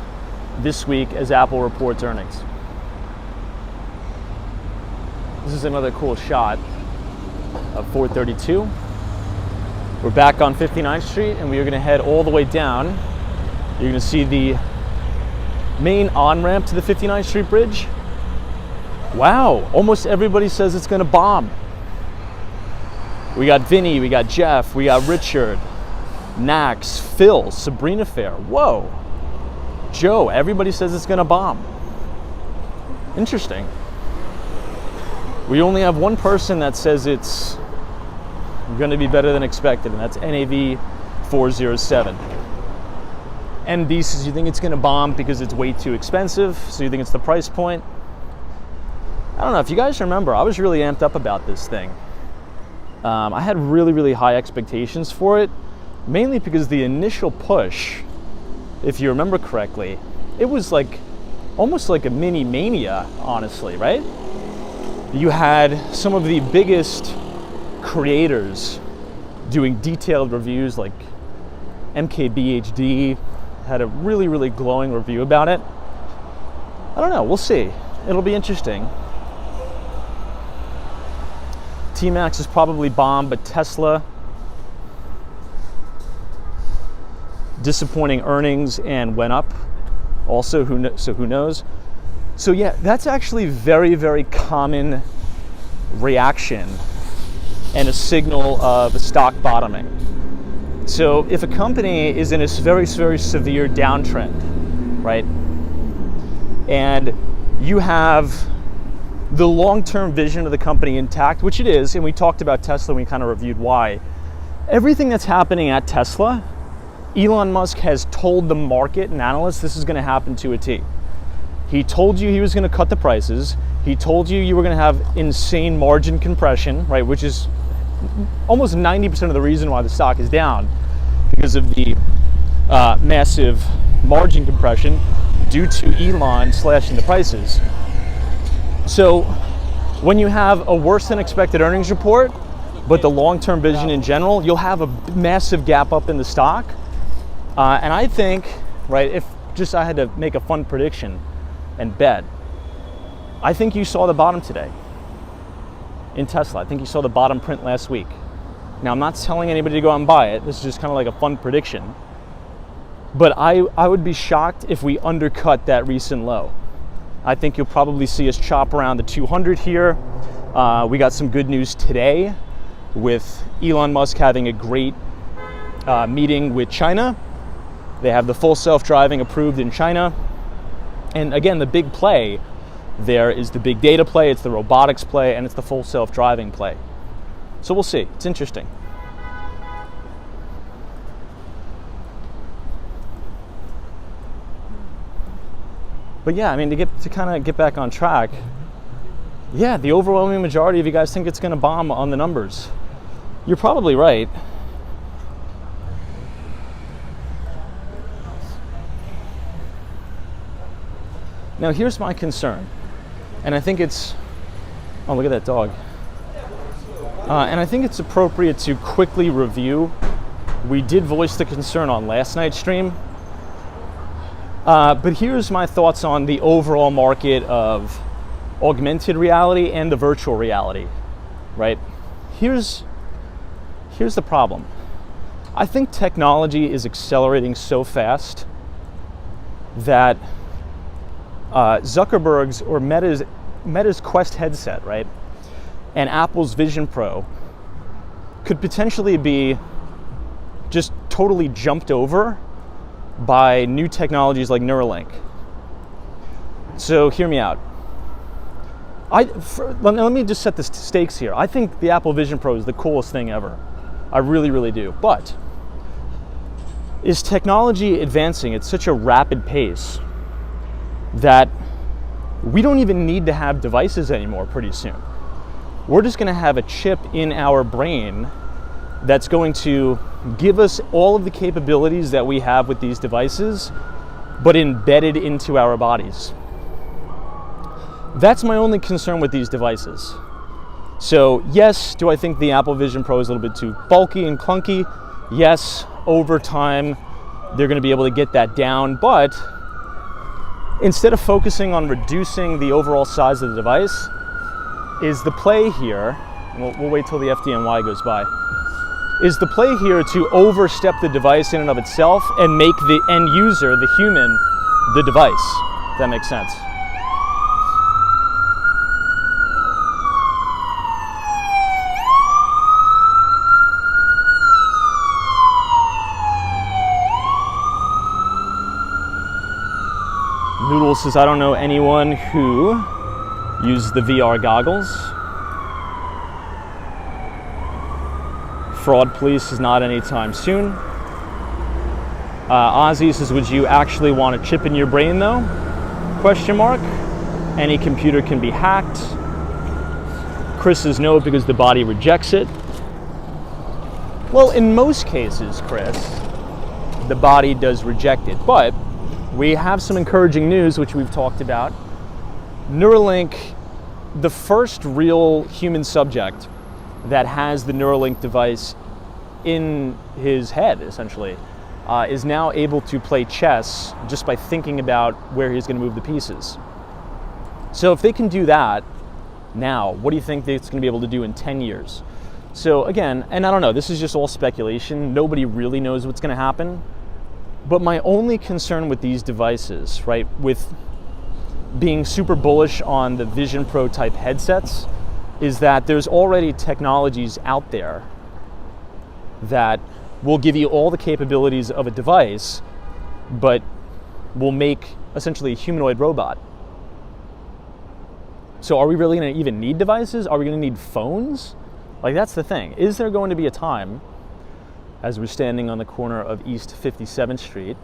[SPEAKER 2] this week as Apple reports earnings? This is another cool shot of 432. We're back on 59th Street and we are going to head all the way down. You're going to see the main on-ramp to the 59th Street Bridge. Wow, almost everybody says it's going to bomb. We got Vinny, we got Jeff, we got Richard, Nax, Phil, Sabrina Fair. Whoa. Joe, everybody says it's going to bomb. Interesting. We only have one person that says it's going to be better than expected, and that's NAV 407. MD says you think it's going to bomb because it's way too expensive, so you think it's the price point. I don't know, if you guys remember, I was really amped up about this thing. I had really high expectations for it, mainly because the initial push, if you remember correctly, it was like almost like a mini mania, honestly, right? You had some of the biggest creators doing detailed reviews, like MKBHD had a really glowing review about it. I don't know, we'll see. It'll be interesting. T-Max is probably bomb, but Tesla, disappointing earnings and went up. Also, who knows? So yeah, that's actually very, very common reaction and a signal of a stock bottoming. So if a company is in a very, very severe downtrend, right, and you have the long-term vision of the company intact, which it is, and we talked about Tesla, we kind of reviewed why. Everything that's happening at Tesla, Elon Musk has told the market and analysts this is going to happen to a T. He told you he was going to cut the prices. He told you were going to have insane margin compression, right, which is almost 90% of the reason why the stock is down, because of the massive margin compression due to Elon slashing the prices. So when you have a worse than expected earnings report, but the long-term vision in general, you'll have a massive gap up in the stock. And I think, right, if just I had to make a fun prediction and bet, I think you saw the bottom today in Tesla. I think you saw the bottom print last week. Now, I'm not telling anybody to go out and buy it. This is just kind of like a fun prediction. But I would be shocked if we undercut that recent low. I think you'll probably see us chop around the 200 here. We got some good news today with Elon Musk having a great meeting with China. They have the full self-driving approved in China. And again, the big play there is the big data play, it's the robotics play, and it's the full self-driving play. So we'll see. It's interesting. But yeah, I mean, to kind of get back on track, yeah, the overwhelming majority of you guys think it's going to bomb on the numbers. You're probably right. Now, here's my concern, and I think it's, oh, look at that dog. And I think it's appropriate to quickly review. We did voice the concern on last night's stream. But here's my thoughts on the overall market of augmented reality and the virtual reality, right? Here's the problem. I think technology is accelerating so fast that Zuckerberg's or Meta's Quest headset, right, and Apple's Vision Pro could potentially be just totally jumped over by new technologies like Neuralink. So hear me out. Let me just set the stakes here. I think the Apple Vision Pro is the coolest thing ever. I really, really do. But is technology advancing at such a rapid pace that we don't even need to have devices anymore pretty soon? We're just going to have a chip in our brain that's going to give us all of the capabilities that we have with these devices, but embedded into our bodies. That's my only concern with these devices. So yes, do I think the Apple Vision Pro is a little bit too bulky and clunky? Yes, over time, they're going to be able to get that down, but instead of focusing on reducing the overall size of the device, is the play here, we'll wait till the FDNY goes by, is the play here to overstep the device in and of itself and make the end user, the human, the device, if that makes sense. Noodle says, I don't know anyone who uses the VR goggles. Fraud police is not anytime soon. Ozzy says, would you actually want a chip in your brain though? Question mark. Any computer can be hacked. Chris says no because the body rejects it. Well, in most cases, Chris, the body does reject it, but we have some encouraging news, which we've talked about. Neuralink, the first real human subject that has the Neuralink device in his head, essentially, is now able to play chess just by thinking about where he's going to move the pieces. So if they can do that now, what do you think it's going to be able to do in 10 years? So again, and I don't know, this is just all speculation. Nobody really knows what's going to happen. But my only concern with these devices, right, with being super bullish on the Vision Pro type headsets, is that there's already technologies out there that will give you all the capabilities of a device, but will make essentially a humanoid robot. So are we really going to even need devices? Are we going to need phones? Like, that's the thing. Is there going to be a time, as we're standing on the corner of East 57th Street,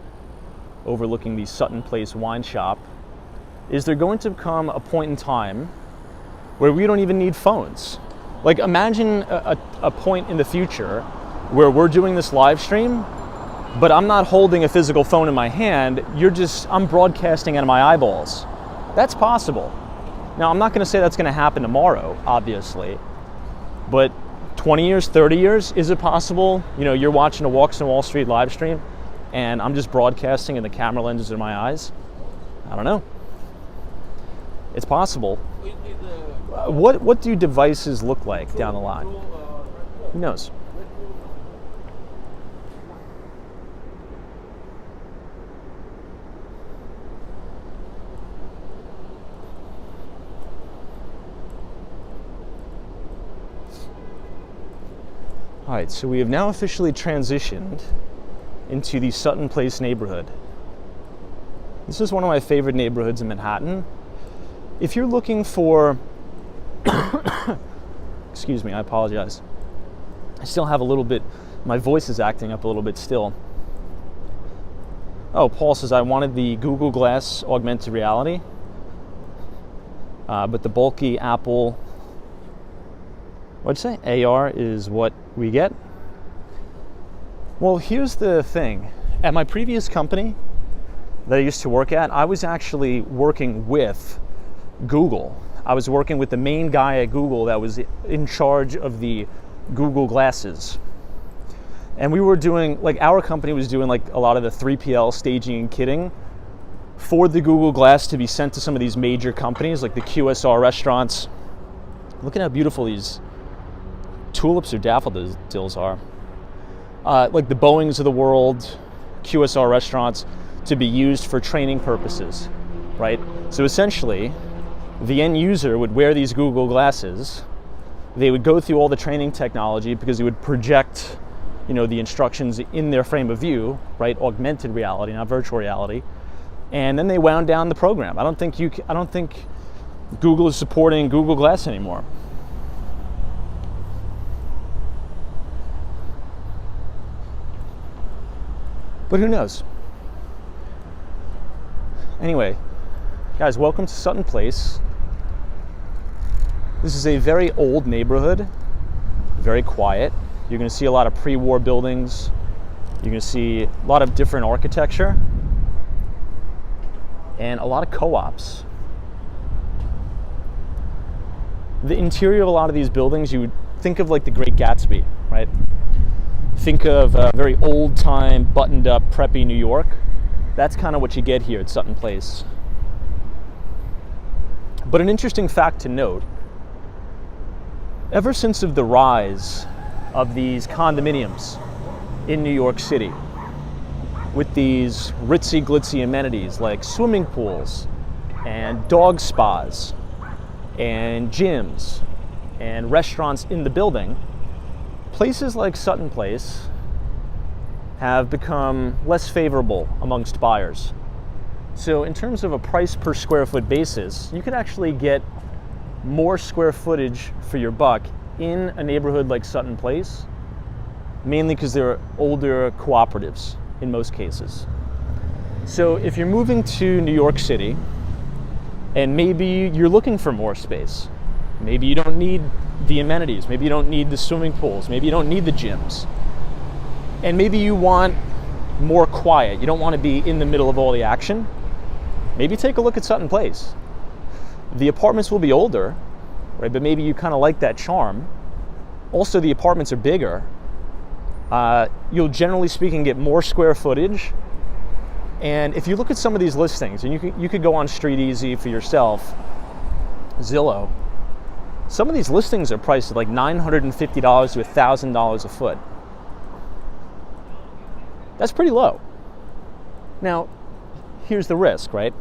[SPEAKER 2] overlooking the Sutton Place wine shop, is there going to come a point in time where we don't even need phones? Like, imagine a point in the future where we're doing this live stream, but I'm not holding a physical phone in my hand, I'm broadcasting out of my eyeballs. That's possible. Now, I'm not gonna say that's gonna happen tomorrow, obviously, but 20 years, 30 years, is it possible? You know, you're watching a Walks on Wall Street live stream and I'm just broadcasting and the camera lenses are my eyes? I don't know. It's possible. What do devices look like down the line? Who knows? All right, so we have now officially transitioned into the Sutton Place neighborhood. This is one of my favorite neighborhoods in Manhattan. If you're looking for, excuse me, I apologize. I still have a little bit, my voice is acting up a little bit still. Oh, Paul says I wanted the Google Glass augmented reality, but the bulky Apple, what'd you say? AR is what we get? Well, here's the thing. At my previous company that I used to work at, I was actually working with Google. I was working with the main guy at Google that was in charge of the Google glasses. And we were doing, like, our company was doing like a lot of the 3PL staging and kitting for the Google Glass to be sent to some of these major companies like the QSR restaurants. Look at how beautiful these tulips or daffodils are. Like the Boeings of the world, QSR restaurants, to be used for training purposes, right? So essentially, the end user would wear these Google glasses. They would go through all the training technology because it would project, you know, the instructions in their frame of view, right? Augmented reality, not virtual reality. And then they wound down the program. I don't think Google is supporting Google Glass anymore. But who knows? Anyway, guys, welcome to Sutton Place. This is a very old neighborhood, very quiet. You're going to see a lot of pre-war buildings. You're going to see a lot of different architecture and a lot of co-ops. The interior of a lot of these buildings, you would think of like the Great Gatsby, right? Think of very old-time, buttoned-up, preppy New York. That's kind of what you get here at Sutton Place. But an interesting fact to note, ever since of the rise of these condominiums in New York City, with these ritzy glitzy amenities like swimming pools and dog spas and gyms and restaurants in the building, places like Sutton Place have become less favorable amongst buyers. So in terms of a price per square foot basis, you could actually get more square footage for your buck in a neighborhood like Sutton Place, mainly because they're older cooperatives in most cases. So if you're moving to New York City and maybe you're looking for more space, maybe you don't need the amenities, maybe you don't need the swimming pools, maybe you don't need the gyms, and maybe you want more quiet, you don't want to be in the middle of all the action, maybe take a look at Sutton Place. The apartments will be older, right? But maybe you kind of like that charm. Also, the apartments are bigger. You'll generally speaking get more square footage. And if you look at some of these listings, and you could go on Street Easy for yourself, Zillow, some of these listings are priced at like $950 to $1,000 a foot. That's pretty low. Now, here's the risk, right?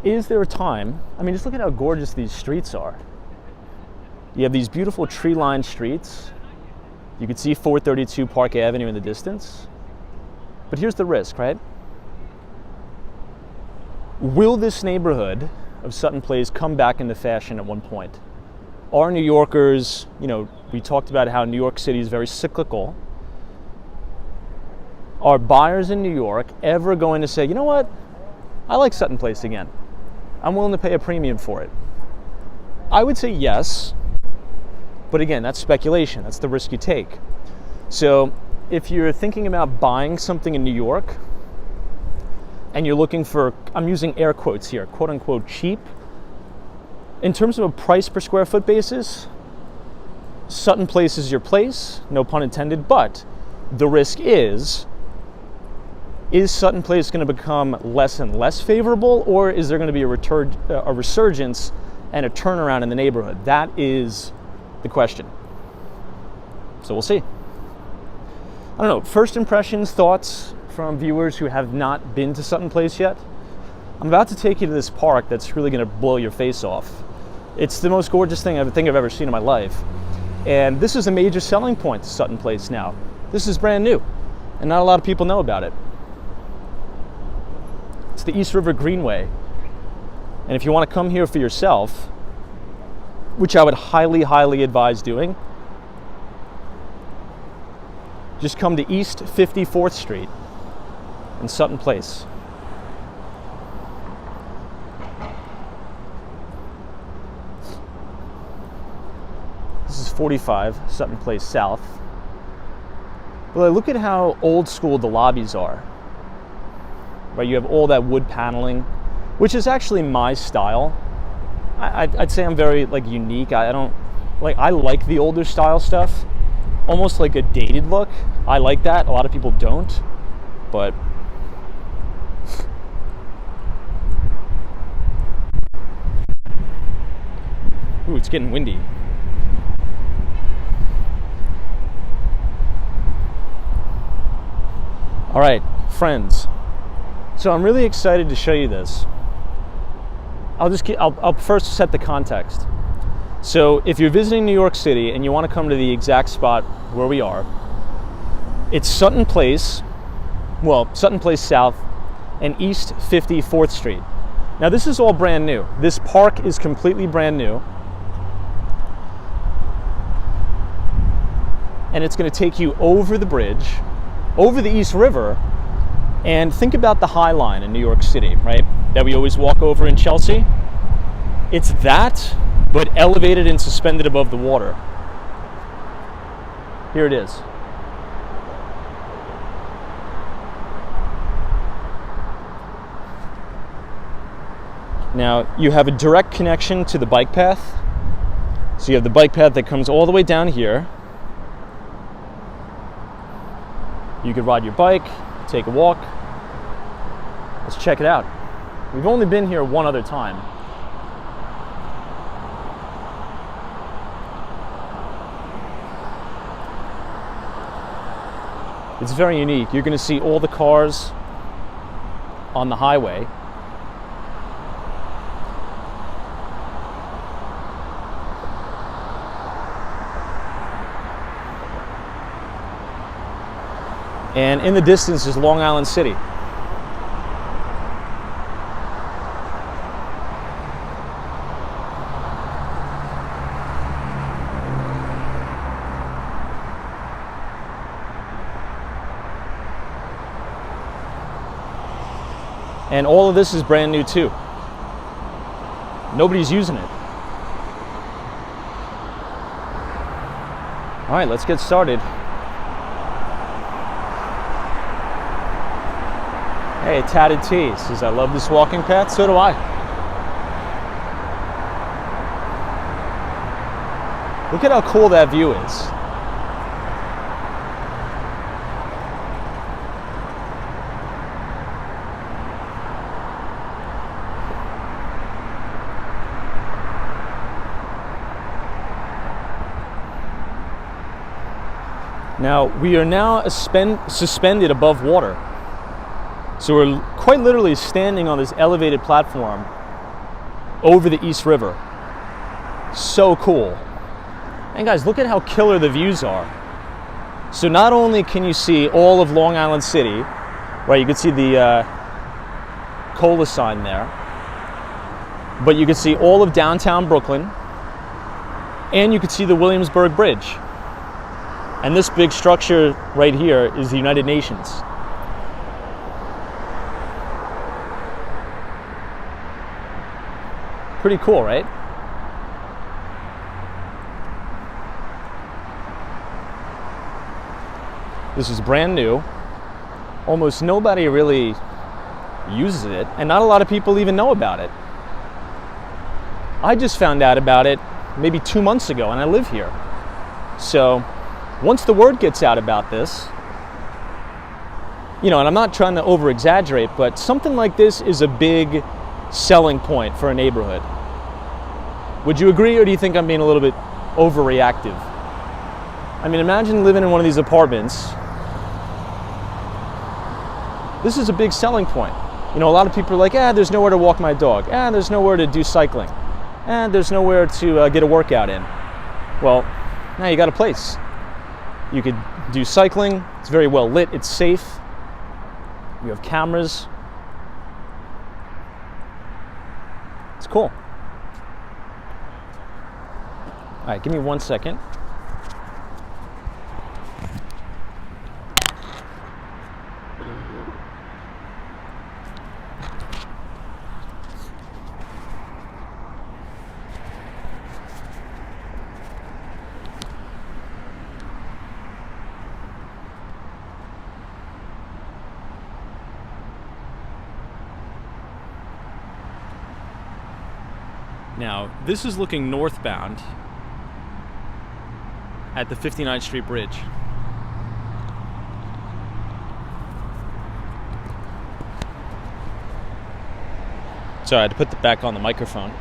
[SPEAKER 2] Is there a time, I mean, just look at how gorgeous these streets are. You have these beautiful tree-lined streets. You can see 432 Park Avenue in the distance. But here's the risk, right? Will this neighborhood of Sutton Place come back into fashion at one point? Are New Yorkers, we talked about how New York City is very cyclical. Are buyers in New York ever going to say, you know what? I like Sutton Place again. I'm willing to pay a premium for it. I would say yes. But again, that's speculation. That's the risk you take. So if you're thinking about buying something in New York and you're looking for, I'm using air quotes here, quote unquote cheap, in terms of a price per square foot basis, Sutton Place is your place, no pun intended, but the risk is Sutton Place going to become less and less favorable, or is there going to be a resurgence and a turnaround in the neighborhood? That is the question. So we'll see. I don't know, first impressions, thoughts from viewers who have not been to Sutton Place yet? I'm about to take you to this park that's really going to blow your face off. It's the most gorgeous thing I think I've ever seen in my life. And this is a major selling point to Sutton Place now. This is brand new, and not a lot of people know about it. It's the East River Greenway. And if you want to come here for yourself, which I would highly, highly advise doing, just come to East 54th Street in Sutton Place. This is 45 Sutton Place South. But look at how old school the lobbies are. Right, you have all that wood paneling, which is actually my style. I'd say I'm very unique. I like the older style stuff, almost like a dated look. I like that. A lot of people don't, but ooh, it's getting windy. All right, friends. So I'm really excited to show you this. I'll first set the context. So if you're visiting New York City and you want to come to the exact spot where we are, it's Sutton Place South and East 54th Street. Now this is all brand new. This park is completely brand new. And it's going to take you over the bridge, over the East River, and think about the High Line in New York City, right? That we always walk over in Chelsea. It's that, but elevated and suspended above the water. Here it is. Now, you have a direct connection to the bike path. So you have the bike path that comes all the way down here. You could ride your bike, take a walk. Let's check it out. We've only been here one other time. It's very unique. You're going to see all the cars on the highway. And in the distance is Long Island City. And all of this is brand new too. Nobody's using it. All right, let's get started. Hey, Tatted T says, I love this walking path. So do I. Look at how cool that view is. Now, we are now suspended above water. So we're quite literally standing on this elevated platform over the East River. So cool. And guys, look at how killer the views are. So not only can you see all of Long Island City, right, you can see the cola sign there, but you can see all of downtown Brooklyn, and you can see the Williamsburg Bridge. And this big structure right here is the United Nations. Pretty cool, right? This is brand new. Almost nobody really uses it, and not a lot of people even know about it. I just found out about it maybe 2 months ago, and I live here. So once the word gets out about this, you know, and I'm not trying to over exaggerate, but something like this is a big selling point for a neighborhood. Would you agree, or do you think I'm being a little bit overreactive? I mean, imagine living in one of these apartments. This is a big selling point. You know, a lot of people are like, there's nowhere to walk my dog. There's nowhere to do cycling. There's nowhere to get a workout in. Well, now you got a place. You could do cycling. It's very well lit. It's safe. You have cameras. It's cool. All right, give me 1 second. Now, this is looking northbound at the 59th Street Bridge. Sorry, I had to put it back on the microphone.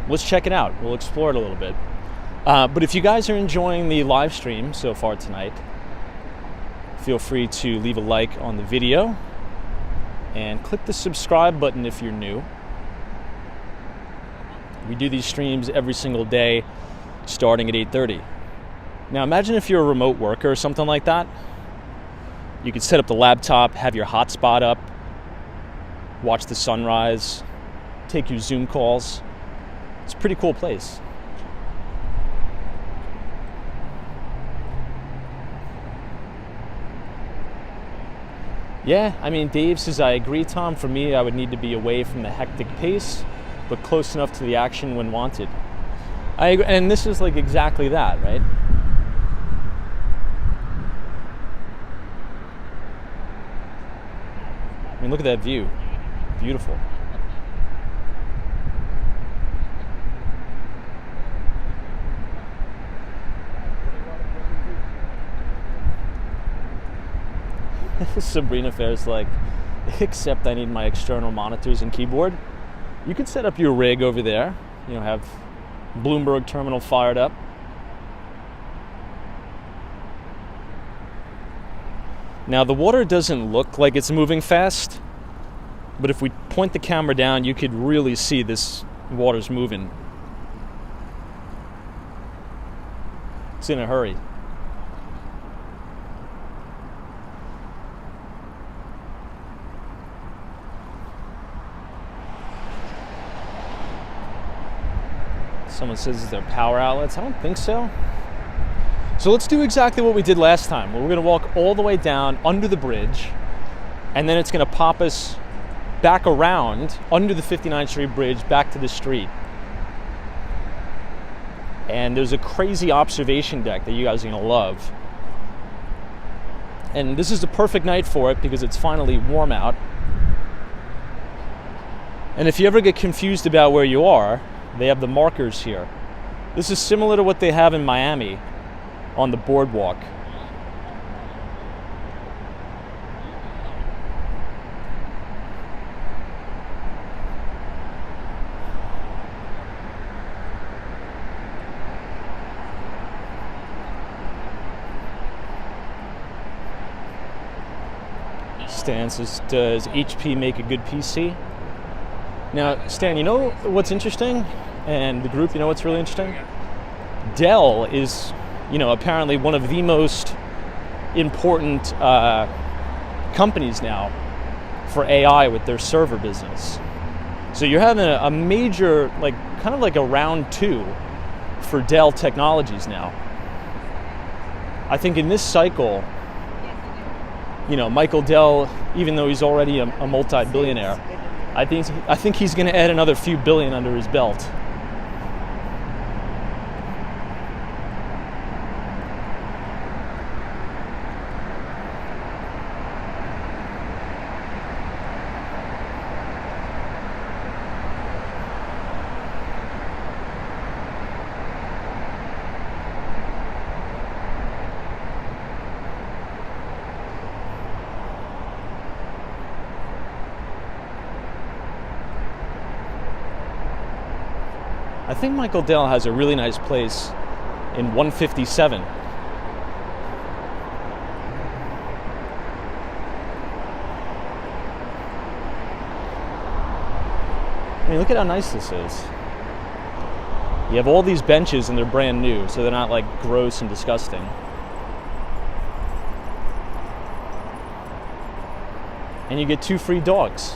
[SPEAKER 2] Let's check it out. We'll explore it a little bit. But if you guys are enjoying the live stream so far tonight, feel free to leave a like on the video and click the subscribe button if you're new. We do these streams every single day starting at 8:30. Now imagine if you're a remote worker or something like that. You could set up the laptop, have your hotspot up, watch the sunrise, take your Zoom calls. It's a pretty cool place. Yeah, I mean, Dave says, I agree, Tom. For me, I would need to be away from the hectic pace, but close enough to the action when wanted. I agree, and this is like exactly that, right? I mean, look at that view. Beautiful. Sabrina Fair's like, except I need my external monitors and keyboard. You could set up your rig over there, you know, have Bloomberg terminal fired up. Now the water doesn't look like it's moving fast, but if we point the camera down, you could really see this water's moving. It's in a hurry. Someone says they're power outlets. I don't think so. So let's do exactly what we did last time. We're going to walk all the way down under the bridge, and then it's going to pop us back around under the 59th Street Bridge back to the street. And there's a crazy observation deck that you guys are going to love. And this is the perfect night for it because it's finally warm out. And if you ever get confused about where you are, they have the markers here. This is similar to what they have in Miami on the boardwalk. Stan says, does HP make a good PC? Now, Stan, you know what's interesting? And the group, you know what's really interesting? Dell is, apparently one of the most important companies now for AI with their server business. So you're having a major, kind of like a round two for Dell Technologies now. I think in this cycle, Michael Dell, even though he's already a multi-billionaire, I think he's going to add another few billion under his belt. I think Michael Dell has a really nice place in 157. I mean, look at how nice this is. You have all these benches and they're brand new, so they're not gross and disgusting. And you get 2 free dogs.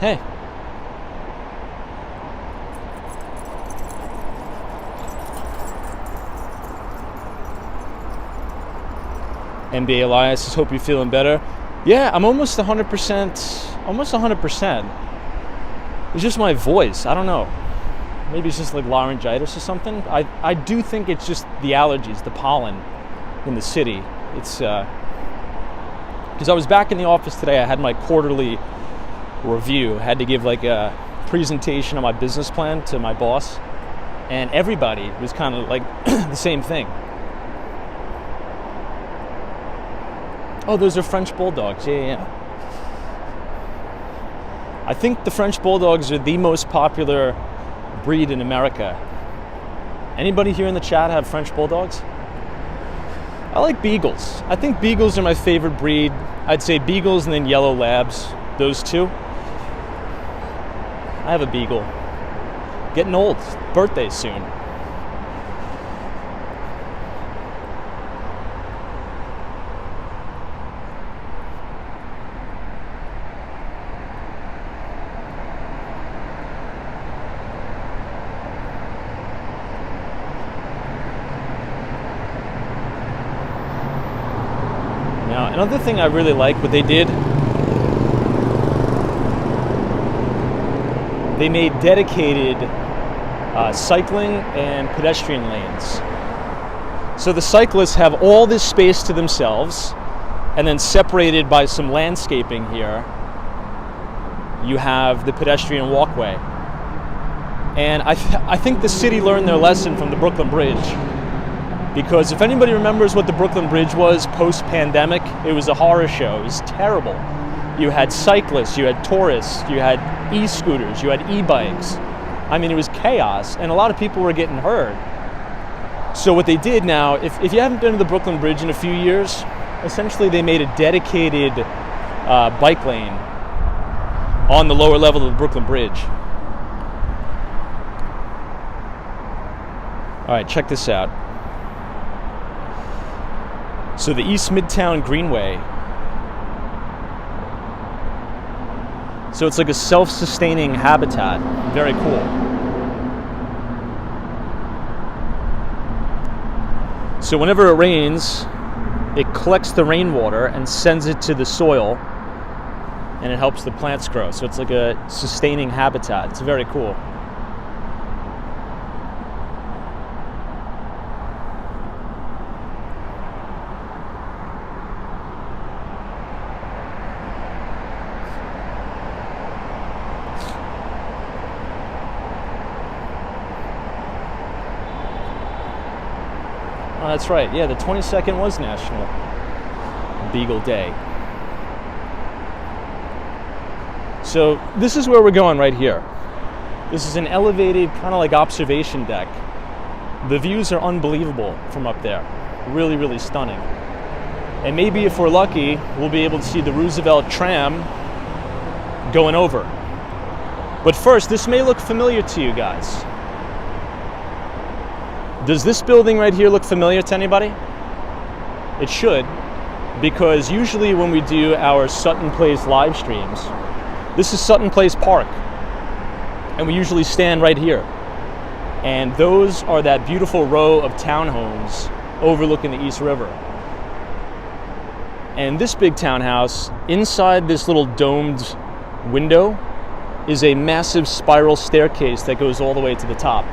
[SPEAKER 2] Hey. NBA Elias says, hope you're feeling better. Yeah, I'm almost 100%. Almost 100%. It's just my voice. I don't know. Maybe it's just laryngitis or something. I do think it's just the allergies, the pollen in the city. It's because I was back in the office today. I had my quarterly review. I had to give a presentation on my business plan to my boss, and everybody was kind of the same thing. Oh, those are French Bulldogs. Yeah. I think the French Bulldogs are the most popular breed in America. Anybody here in the chat have French Bulldogs? I like Beagles. I think Beagles are my favorite breed. I'd say Beagles and then Yellow Labs. Those two. I have a Beagle. Getting old. Birthday soon. Another thing I really like what they did, they made dedicated cycling and pedestrian lanes. So the cyclists have all this space to themselves, and then separated by some landscaping here, you have the pedestrian walkway. And I think the city learned their lesson from the Brooklyn Bridge. Because if anybody remembers what the Brooklyn Bridge was post-pandemic, it was a horror show. It was terrible. You had cyclists, you had tourists, you had e-scooters, you had e-bikes. I mean, it was chaos, and a lot of people were getting hurt. So what they did now, if you haven't been to the Brooklyn Bridge in a few years, essentially they made a dedicated bike lane on the lower level of the Brooklyn Bridge. All right, check this out. So the East Midtown Greenway. So it's like a self-sustaining habitat. Very cool. So whenever it rains, it collects the rainwater and sends it to the soil, and it helps the plants grow. So it's like a sustaining habitat. It's very cool. Oh, that's right. Yeah, the 22nd was National Beagle Day. So this is where we're going right here. This is an elevated kind of observation deck. The views are unbelievable from up there. Really, really stunning. And maybe if we're lucky, we'll be able to see the Roosevelt tram going over. But first, this may look familiar to you guys. Does this building right here look familiar to anybody? It should, because usually when we do our Sutton Place live streams, this is Sutton Place Park, and we usually stand right here. And those are that beautiful row of townhomes overlooking the East River. And this big townhouse, inside this little domed window, is a massive spiral staircase that goes all the way to the top.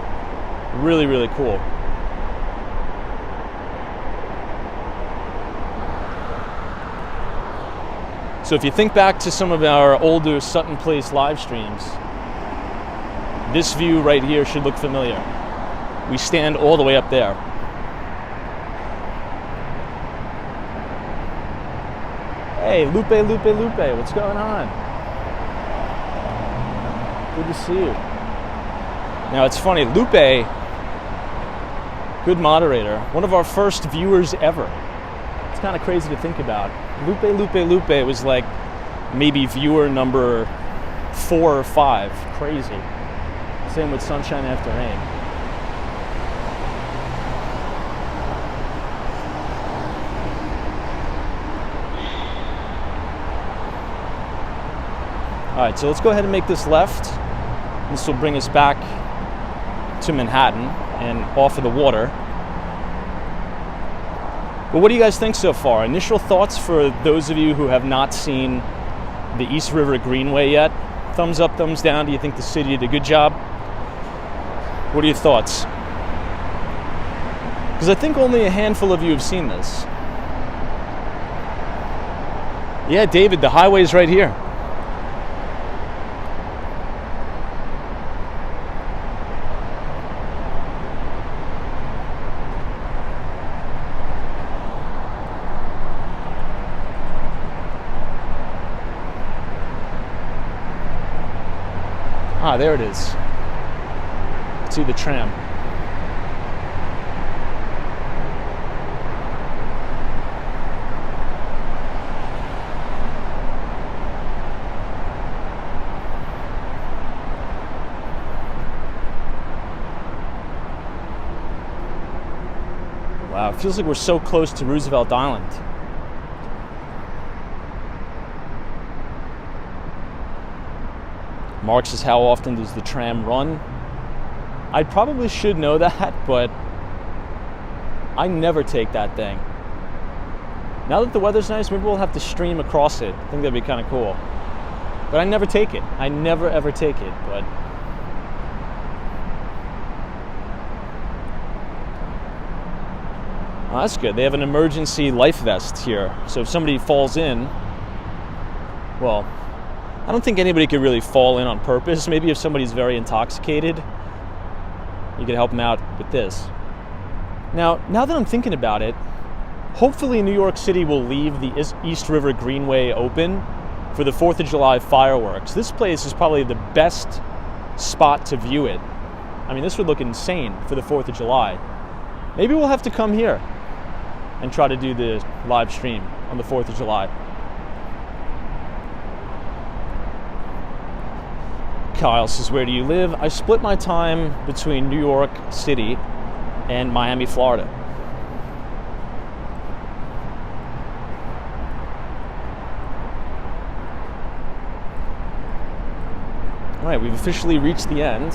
[SPEAKER 2] Really, really cool. So if you think back to some of our older Sutton Place live streams, this view right here should look familiar. We stand all the way up there. Hey, Lupe, what's going on? Good to see you. Now it's funny, Lupe, good moderator, one of our first viewers ever. It's kind of crazy to think about. Lupe was like maybe viewer number 4 or 5. Crazy. Same with Sunshine After Rain. All right, so let's go ahead and make this left. This will bring us back to Manhattan and off of the water. But what do you guys think so far? Initial thoughts for those of you who have not seen the East River Greenway yet? Thumbs up, thumbs down. Do you think the city did a good job? What are your thoughts? Because I think only a handful of you have seen this. Yeah, David, the highway's right here. Ah, there it is. See the tram. Wow, it feels like we're so close to Roosevelt Island. Mark says, how often does the tram run? I probably should know that, but I never take that thing. Now that the weather's nice, maybe we'll have to stream across it. I think that'd be kind of cool. But I never take it. I never ever take it, but oh, that's good. They have an emergency life vest here. So if somebody falls in, well, I don't think anybody could really fall in on purpose. Maybe if somebody's very intoxicated, you could help them out with this. Now that I'm thinking about it, hopefully New York City will leave the East River Greenway open for the 4th of July fireworks. This place is probably the best spot to view it. I mean, this would look insane for the 4th of July. Maybe we'll have to come here and try to do the live stream on the 4th of July. Kyle says, where do you live? I split my time between New York City and Miami, Florida. All right, we've officially reached the end.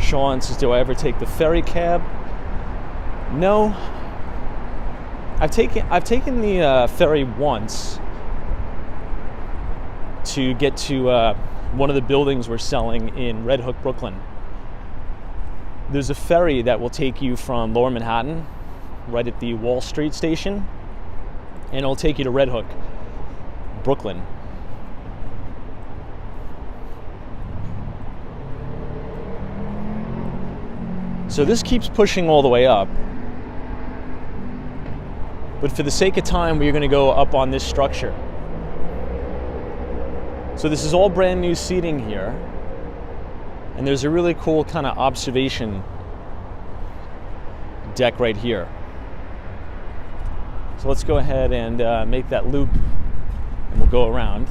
[SPEAKER 2] Sean says, do I ever take the ferry cab? No. I've taken the ferry once to get to one of the buildings we're selling in Red Hook, Brooklyn. There's a ferry that will take you from Lower Manhattan, right at the Wall Street station, and it'll take you to Red Hook, Brooklyn. So this keeps pushing all the way up. But for the sake of time, we're going to go up on this structure. So this is all brand new seating here. And there's a really cool kind of observation deck right here. So let's go ahead and make that loop, and we'll go around.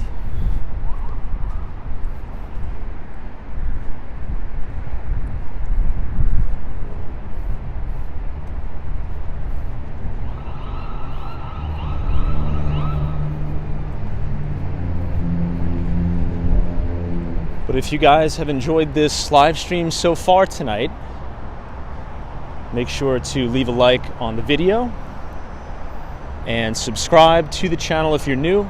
[SPEAKER 2] But if you guys have enjoyed this live stream so far tonight, make sure to leave a like on the video and subscribe to the channel if you're new.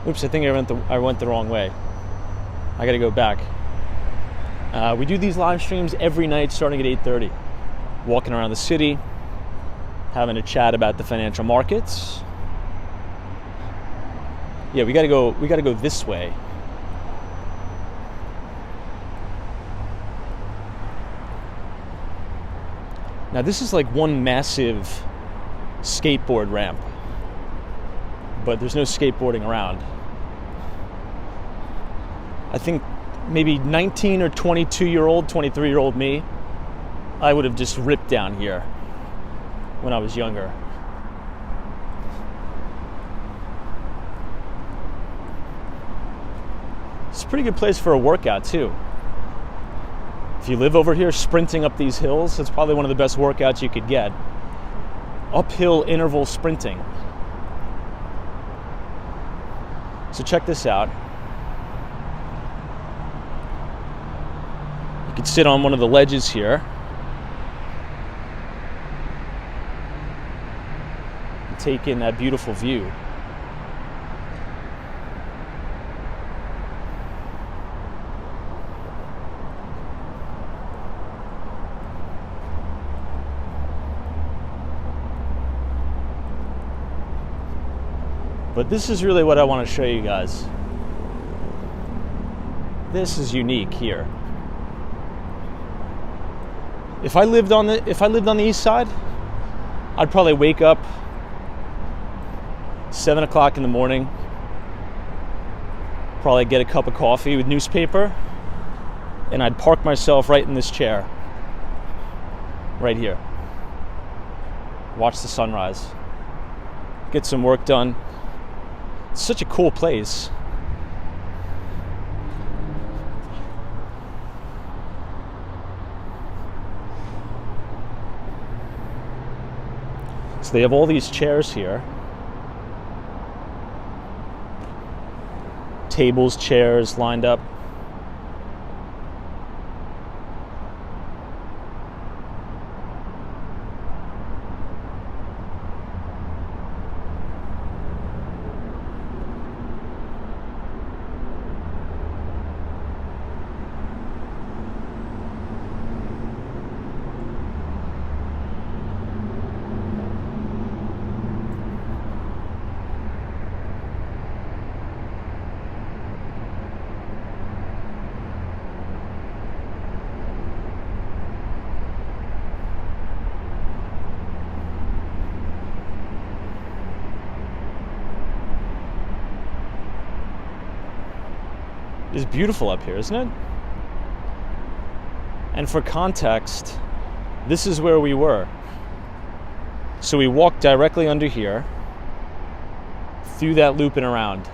[SPEAKER 2] Oops, I think I went the wrong way. I gotta go back. We do these live streams every night starting at 8:30. Walking around the city, having a chat about the financial markets. Yeah, we gotta go this way. Now this is like one massive skateboard ramp, but there's no skateboarding around. I think maybe 19 or 22-year-old, 23-year-old me, I would have just ripped down here when I was younger. It's a pretty good place for a workout too. If you live over here sprinting up these hills, it's probably one of the best workouts you could get. Uphill interval sprinting. So check this out. You could sit on one of the ledges here and take in that beautiful view. But this is really what I want to show you guys. This is unique here. If I lived on the east side, I'd probably wake up 7 o'clock in the morning, probably get a cup of coffee with newspaper, and I'd park myself right in this chair, right here. Watch the sunrise, get some work done. It's such a cool place. So they have all these chairs here. Tables, chairs lined up. It's beautiful up here, isn't it? And for context, this is where we were. So we walked directly under here, through that loop and around.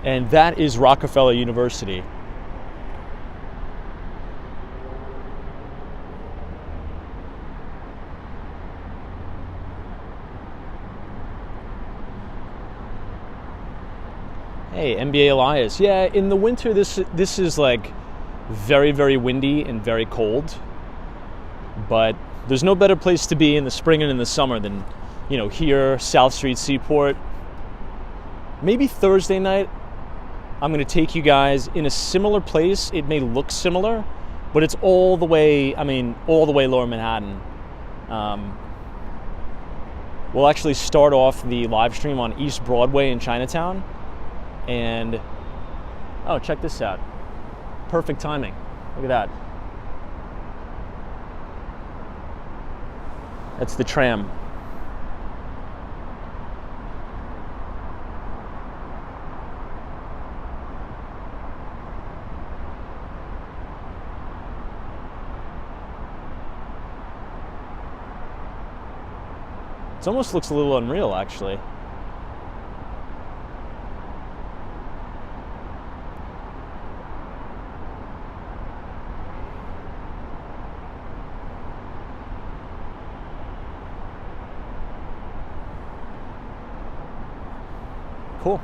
[SPEAKER 2] And that is Rockefeller University. Hey, NBA Elias. Yeah, in the winter this is like very, very windy and very cold. But there's no better place to be in the spring and in the summer than, you know, here, South Street Seaport. Maybe Thursday night, I'm going to take you guys in a similar place. It may look similar, but it's all the way Lower Manhattan. We'll actually start off the live stream on East Broadway in Chinatown. And, oh, check this out. Perfect timing. Look at that. That's the tram. almost looks a little unreal, actually. Cool.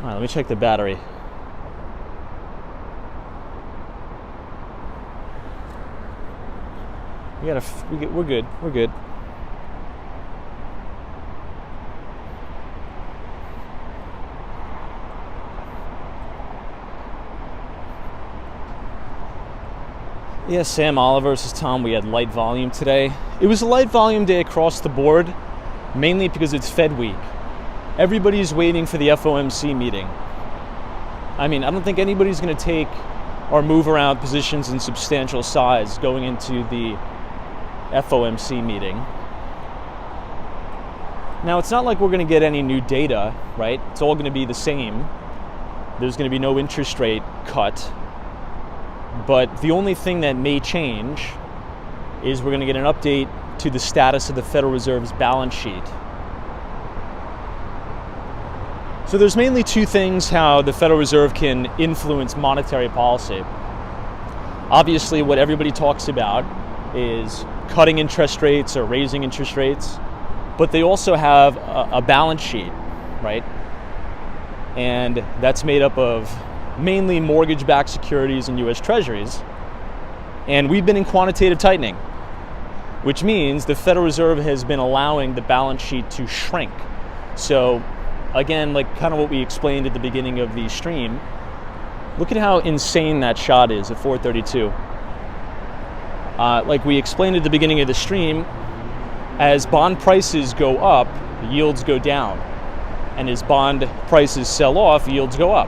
[SPEAKER 2] All right, let me check the battery. We're good. We're good. Yeah, Sam Oliver says, Tom, we had light volume today. It was a light volume day across the board, mainly because it's Fed week. Everybody's waiting for the FOMC meeting. I mean, I don't think anybody's going to take or move around positions in substantial size going into the FOMC meeting. Now, it's not like we're going to get any new data, right? It's all going to be the same. There's going to be no interest rate cut. But the only thing that may change is we're going to get an update to the status of the Federal Reserve's balance sheet. So there's mainly two things how the Federal Reserve can influence monetary policy. Obviously, what everybody talks about is cutting interest rates or raising interest rates, but they also have a balance sheet, right? And that's made up of mainly mortgage-backed securities and U.S. Treasuries. And we've been in quantitative tightening, which means the Federal Reserve has been allowing the balance sheet to shrink. So again, like kind of what we explained at the beginning of the stream, look at how insane that shot is at 432. Like we explained at the beginning of the stream, as bond prices go up, yields go down. And as bond prices sell off, yields go up.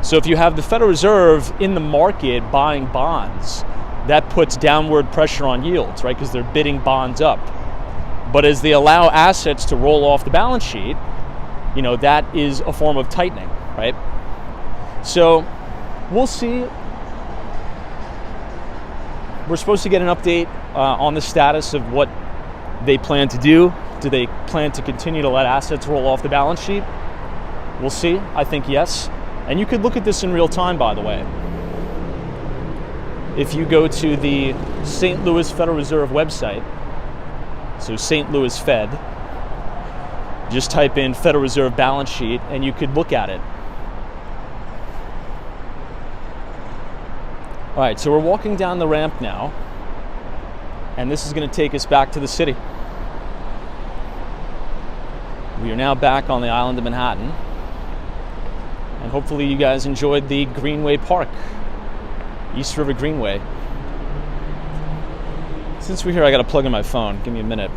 [SPEAKER 2] So if you have the Federal Reserve in the market buying bonds, that puts downward pressure on yields, right? Because they're bidding bonds up. But as they allow assets to roll off the balance sheet, you know, that is a form of tightening, right? So we'll see. We're supposed to get an update on the status of what they plan to do. Do they plan to continue to let assets roll off the balance sheet? We'll see. I think yes. And you could look at this in real time, by the way. If you go to the St. Louis Federal Reserve website, so St. Louis Fed, just type in Federal Reserve balance sheet and you could look at it. All right, so we're walking down the ramp now, and this is going to take us back to the city. We are now back on the island of Manhattan, and hopefully you guys enjoyed the Greenway Park, East River Greenway. Since we're here, I got to plug in my phone. Give me a minute.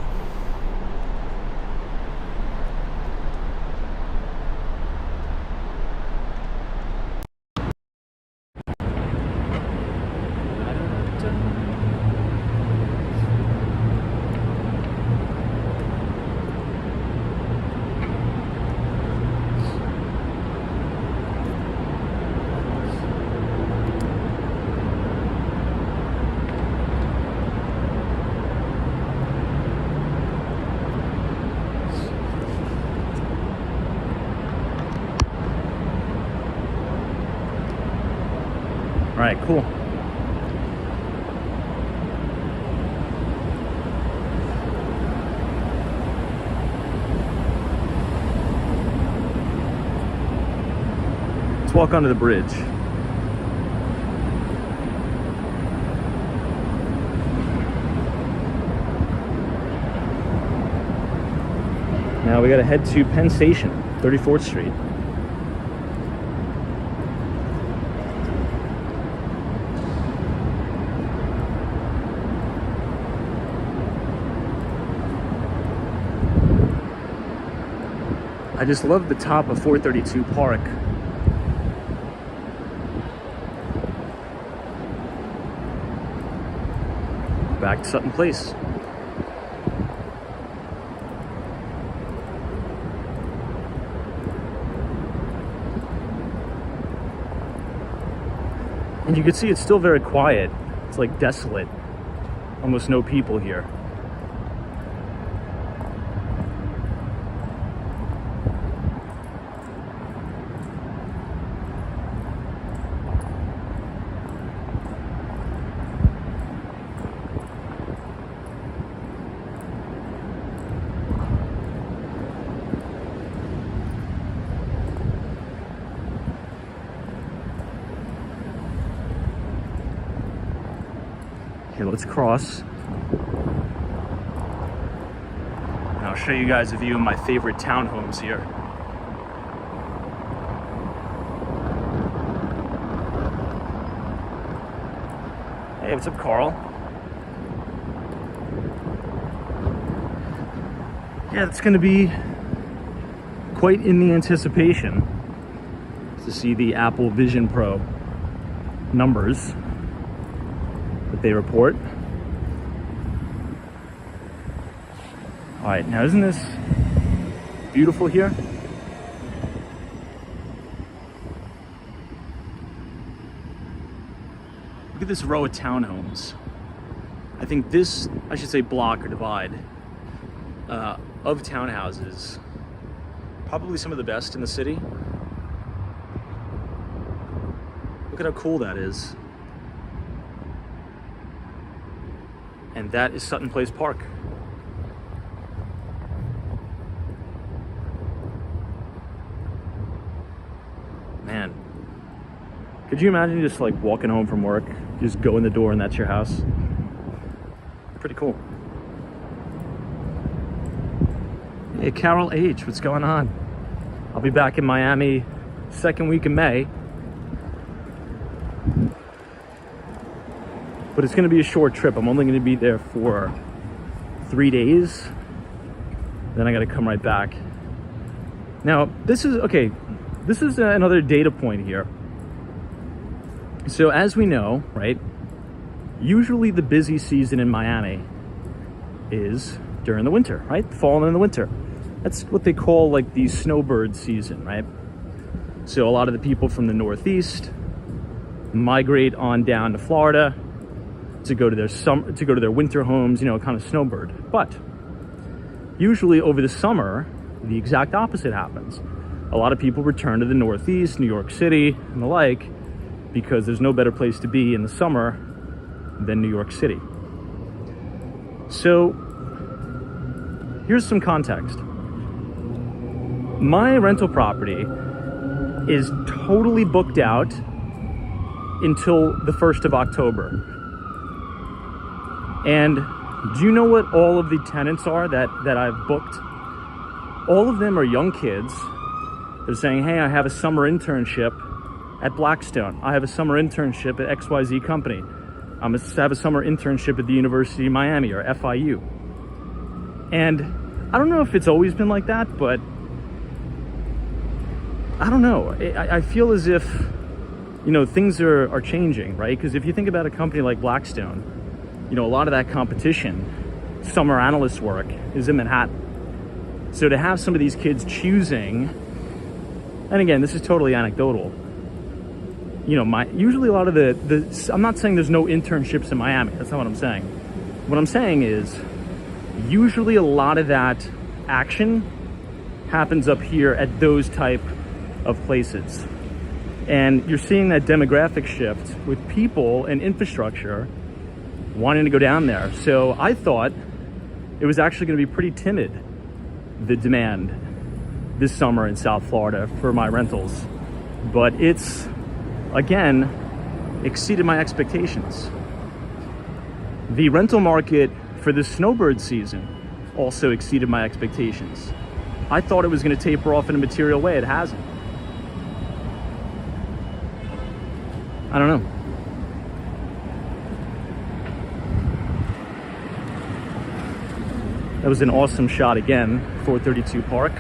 [SPEAKER 2] All right, cool. Let's walk onto the bridge. Now we gotta head to Penn Station, 34th Street. I just love the top of 432 Park. Back to Sutton Place. And you can see it's still very quiet. It's like desolate. Almost no people here. Here, let's cross. And I'll show you guys a view of my favorite townhomes here. Hey, what's up, Carl? Yeah, it's gonna be quite in the anticipation to see the Apple Vision Pro numbers that they report. All right, now isn't this beautiful here? Look at this row of townhomes. I think this, I should say block or divide, of townhouses, probably some of the best in the city. Look at how cool that is. And that is Sutton Place Park. Man, could you imagine just like walking home from work, just go in the door and that's your house? Pretty cool. Hey, Carol H, what's going on? I'll be back in Miami second week of May. But it's gonna be a short trip. I'm only gonna be there for 3 days. Then I gotta come right back. Now, this is another data point here. So as we know, right, usually the busy season in Miami is during the winter, right? Fall and the winter. That's what they call like the snowbird season, right? So a lot of the people from the Northeast migrate on down to Florida to go to their winter homes, you know, kind of snowbird. But usually over the summer, the exact opposite happens. A lot of people return to the Northeast, New York City and the like, because there's no better place to be in the summer than New York City. So here's some context. My rental property is totally booked out until the 1st of October. And do you know what all of the tenants are that I've booked? All of them are young kids. They're saying, hey, I have a summer internship at Blackstone. I have a summer internship at XYZ company. I have a summer internship at the University of Miami or FIU. And I don't know if it's always been like that, but I don't know. I feel as if, you know, things are changing, right? Because if you think about a company like Blackstone, you know, a lot of that competition, summer analyst work, is in Manhattan. So to have some of these kids choosing, and again, this is totally anecdotal, you know, usually a lot of I'm not saying there's no internships in Miami. That's not what I'm saying. What I'm saying is usually a lot of that action happens up here at those type of places. And you're seeing that demographic shift with people and infrastructure wanting to go down there. So I thought it was actually going to be pretty timid, the demand this summer in South Florida for my rentals. But it's, again, exceeded my expectations. The rental market for the snowbird season also exceeded my expectations. I thought it was going to taper off in a material way. It hasn't. I don't know. That was an awesome shot again, 432 Park.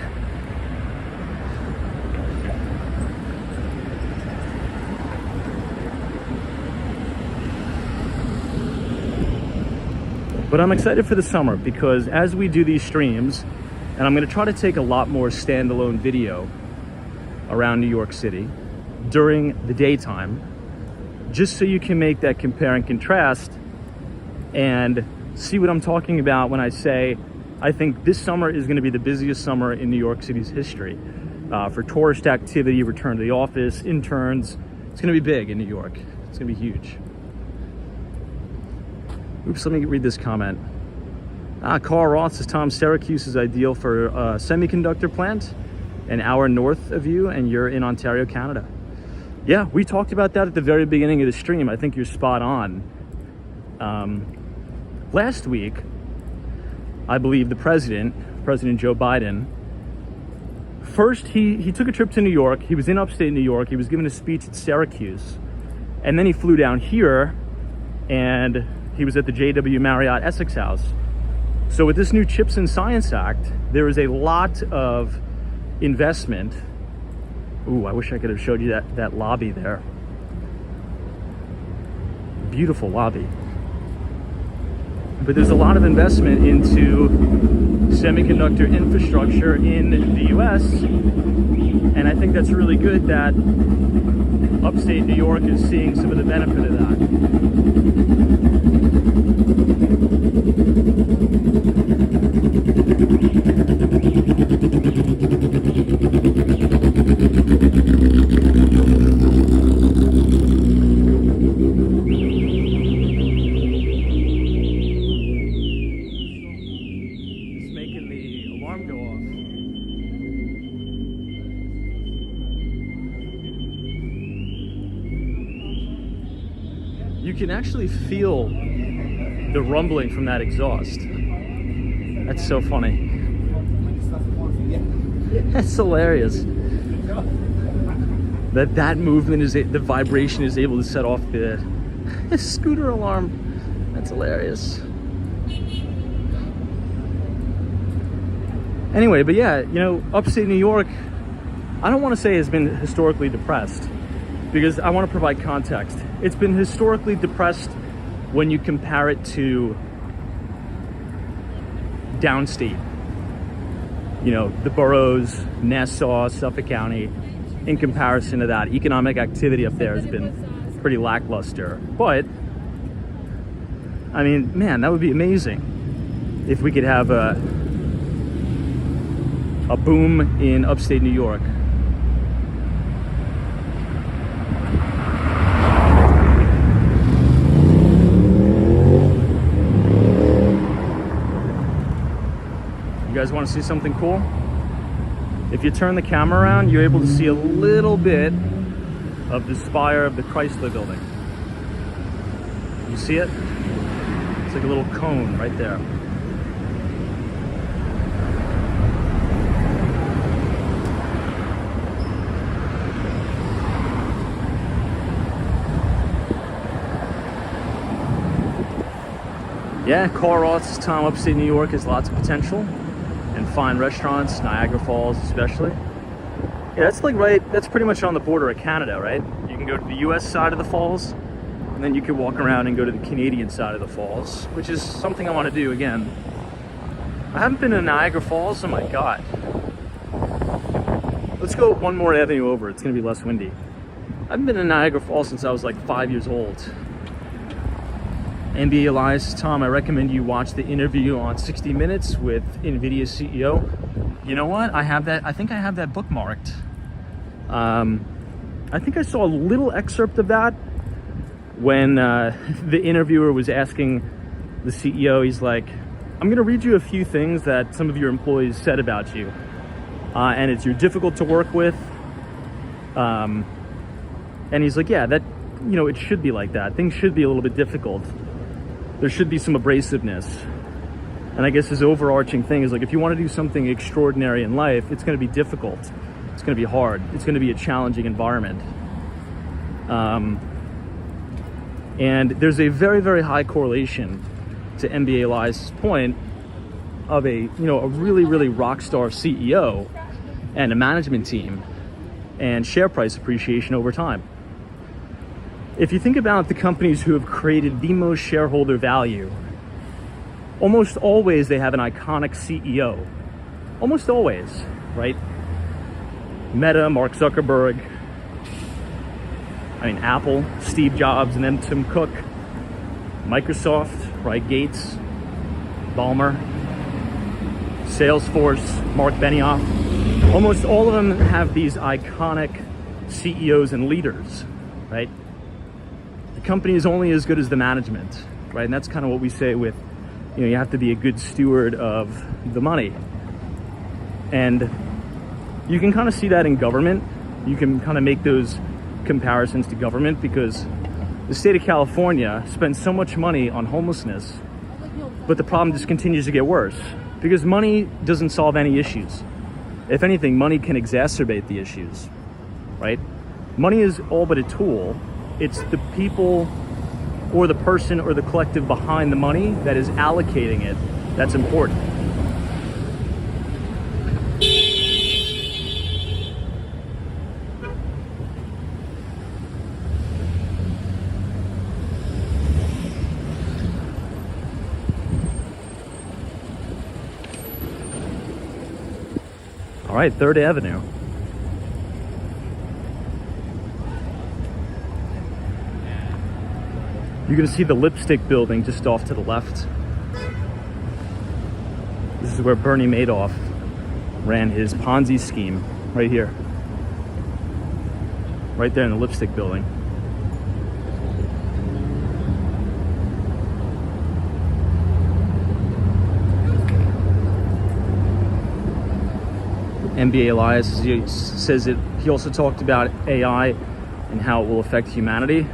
[SPEAKER 2] But I'm excited for the summer because as we do these streams, and I'm going to try to take a lot more standalone video around New York City during the daytime, just so you can make that compare and contrast and see what I'm talking about when I say I think this summer is going to be the busiest summer in New York City's history for tourist activity, return to the office, interns. It's going to be big in New York. It's going to be huge. Oops, let me read this comment. Carl Ross says, Tom, Syracuse is ideal for a semiconductor plant, an hour north of you, and you're in Ontario, Canada. Yeah, we talked about that at the very beginning of the stream. I think you're spot on. Last week, I believe the President Joe Biden, first he took a trip to New York. He was in upstate New York. He was giving a speech at Syracuse. And then he flew down here and he was at the JW Marriott Essex House. So with this new Chips and Science Act, there is a lot of investment. Ooh, I wish I could have showed you that lobby there. Beautiful lobby. But there's a lot of investment into semiconductor infrastructure in the US. And I think that's really good that upstate New York is seeing some of the benefit of that. You can actually feel the rumbling from that exhaust. That's so funny. That's hilarious. That movement is the vibration is able to set off the scooter alarm. That's hilarious. Anyway, but yeah, you know, upstate New York, I don't want to say has been historically depressed, because I want to provide context. It's been historically depressed when you compare it to downstate. You know, the boroughs, Nassau, Suffolk County. In comparison to that, economic activity up there has been pretty lackluster. But, I mean, man, that would be amazing if we could have a boom in upstate New York. You guys want to see something cool? If you turn the camera around, you're able to see a little bit of the spire of the Chrysler building. You see it? It's like a little cone right there. Yeah, car arts, Tom, upstate New York has lots of potential. And fine restaurants, Niagara Falls especially. Yeah, that's like that's pretty much on the border of Canada, right? You can go to the US side of the falls, and then you can walk around and go to the Canadian side of the falls, which is something I want to do again. I haven't been to Niagara Falls, oh my God. Let's go one more avenue over, it's gonna be less windy. I haven't been to Niagara Falls since I was like 5 years old. NBA Elias, Tom, I recommend you watch the interview on 60 Minutes with NVIDIA's CEO. You know what? I think I have that bookmarked. I think I saw a little excerpt of that when the interviewer was asking the CEO, he's like, I'm gonna read you a few things that some of your employees said about you. And it's you're difficult to work with. And he's like, yeah, that, you know, it should be like that. Things should be a little bit difficult. There should be some abrasiveness. And I guess his overarching thing is like, if you want to do something extraordinary in life, it's going to be difficult. It's going to be hard. It's going to be a challenging environment. And there's a very, very high correlation to NBA Elias' point of a really, really rock star CEO and a management team and share price appreciation over time. If you think about the companies who have created the most shareholder value, almost always they have an iconic CEO. Almost always, right? Meta, Mark Zuckerberg. I mean, Apple, Steve Jobs, and then Tim Cook. Microsoft, right? Gates, Ballmer. Salesforce, Mark Benioff. Almost all of them have these iconic CEOs and leaders, right? Company is only as good as the management, right? And that's kind of what we say with, you have to be a good steward of the money. And you can kind of see that in government. You can kind of make those comparisons to government because the state of California spends so much money on homelessness, but the problem just continues to get worse because money doesn't solve any issues. If anything, money can exacerbate the issues, right? Money is all but a tool. It's the people or the person or the collective behind the money that is allocating it that's important. All right, 3rd Avenue. You're gonna see the Lipstick Building just off to the left. This is where Bernie Madoff ran his Ponzi scheme, right here. Right there in the Lipstick Building. MBA Elias says that he also talked about AI and how it will affect humanity.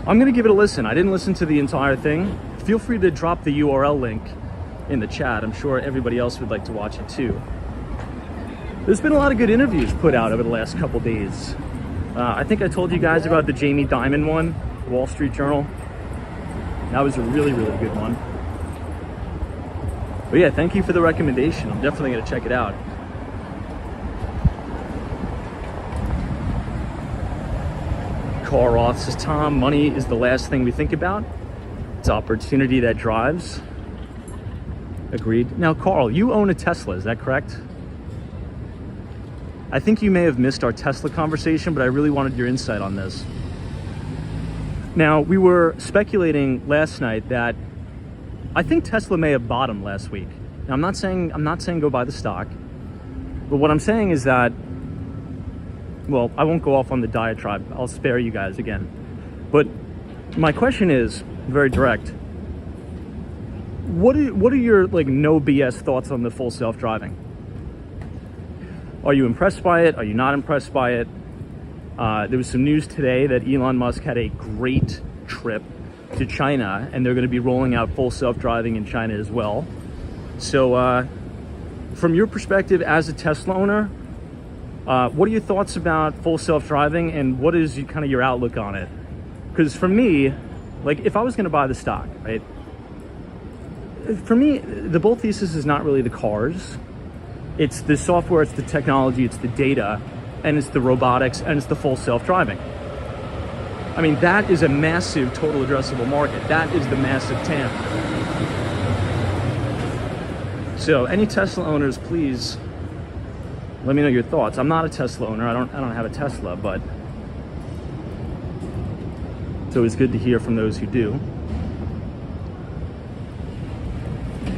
[SPEAKER 2] I'm gonna give it a listen. I didn't listen to the entire thing. Feel free to drop the URL link in the chat. I'm sure everybody else would like to watch it too. There's been a lot of good interviews put out over the last couple days. I think I told you guys about the Jamie Dimon one, Wall Street Journal. That was a really, really good one. But yeah, thank you for the recommendation. I'm definitely gonna check it out. Car Roth says, Tom, money is the last thing we think about. It's opportunity that drives. Agreed. Now, Carl, you own a Tesla, is that correct? I think you may have missed our Tesla conversation, but I really wanted your insight on this. Now, we were speculating last night that I think Tesla may have bottomed last week. Now, I'm not saying go buy the stock, but what I'm saying is that, well, I won't go off on the diatribe. I'll spare you guys again. But my question is very direct. What are your like no BS thoughts on the full self-driving? Are you impressed by it? Are you not impressed by it? There was some news today that Elon Musk had a great trip to China, and they're going to be rolling out full self-driving in China as well. So from your perspective as a Tesla owner, what are your thoughts about full self-driving, and what is kind of your outlook on it? Because for me, like if I was going to buy the stock, right? For me, the bull thesis is not really the cars. It's the software, it's the technology, it's the data, and it's the robotics, and it's the full self-driving. I mean, that is a massive total addressable market. That is the massive TAM. So any Tesla owners, please let me know your thoughts. I'm not a Tesla owner. I don't have a Tesla, but it's always good to hear from those who do.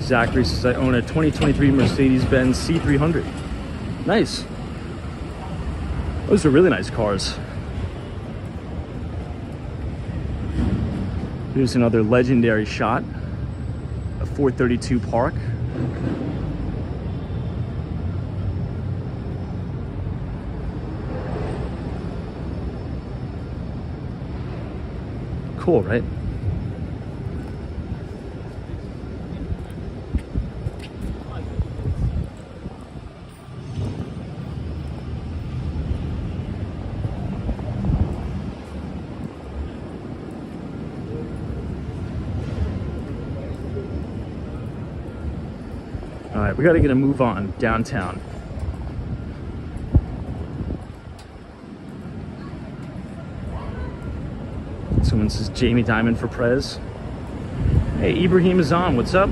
[SPEAKER 2] Zachary says, I own a 2023 Mercedes-Benz C300. Nice. Those are really nice cars. Here's another legendary shot of 432 Park. Cool, right? All right, we got to get a move on downtown. Someone says Jamie Dimon for Prez. Hey, Ibrahim Azam, what's up?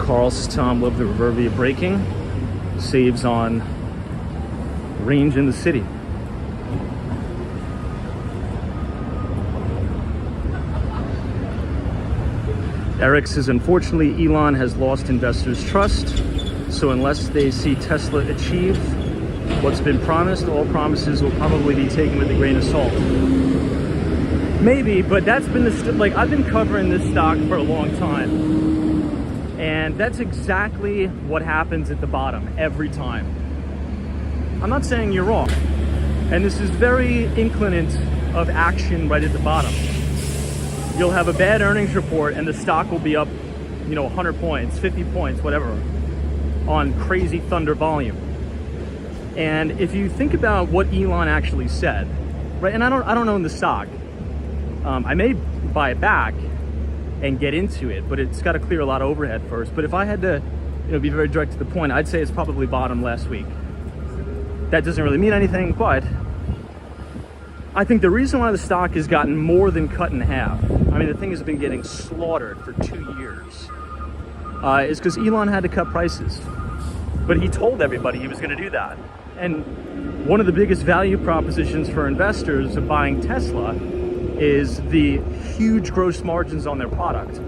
[SPEAKER 2] Carl says, Tom, love the reverbia braking. Saves on range in the city. Eric says, unfortunately, Elon has lost investors' trust. So unless they see Tesla achieve what's been promised, all promises will probably be taken with a grain of salt. Maybe, but that's been like I've been covering this stock for a long time, and that's exactly what happens at the bottom every time. I'm not saying you're wrong. And this is very inclinant of action right at the bottom. You'll have a bad earnings report and the stock will be up, 100 points, 50 points, whatever, on crazy thunder volume. And if you think about what Elon actually said, right? And I don't own the stock. I may buy it back and get into it, but it's got to clear a lot of overhead first. But if I had to, be very direct to the point, I'd say it's probably bottomed last week. That doesn't really mean anything, but I think the reason why the stock has gotten more than cut in half, I mean, the thing has been getting slaughtered for 2 years, is because Elon had to cut prices. But he told everybody he was going to do that. And one of the biggest value propositions for investors of buying Tesla is the huge gross margins on their product,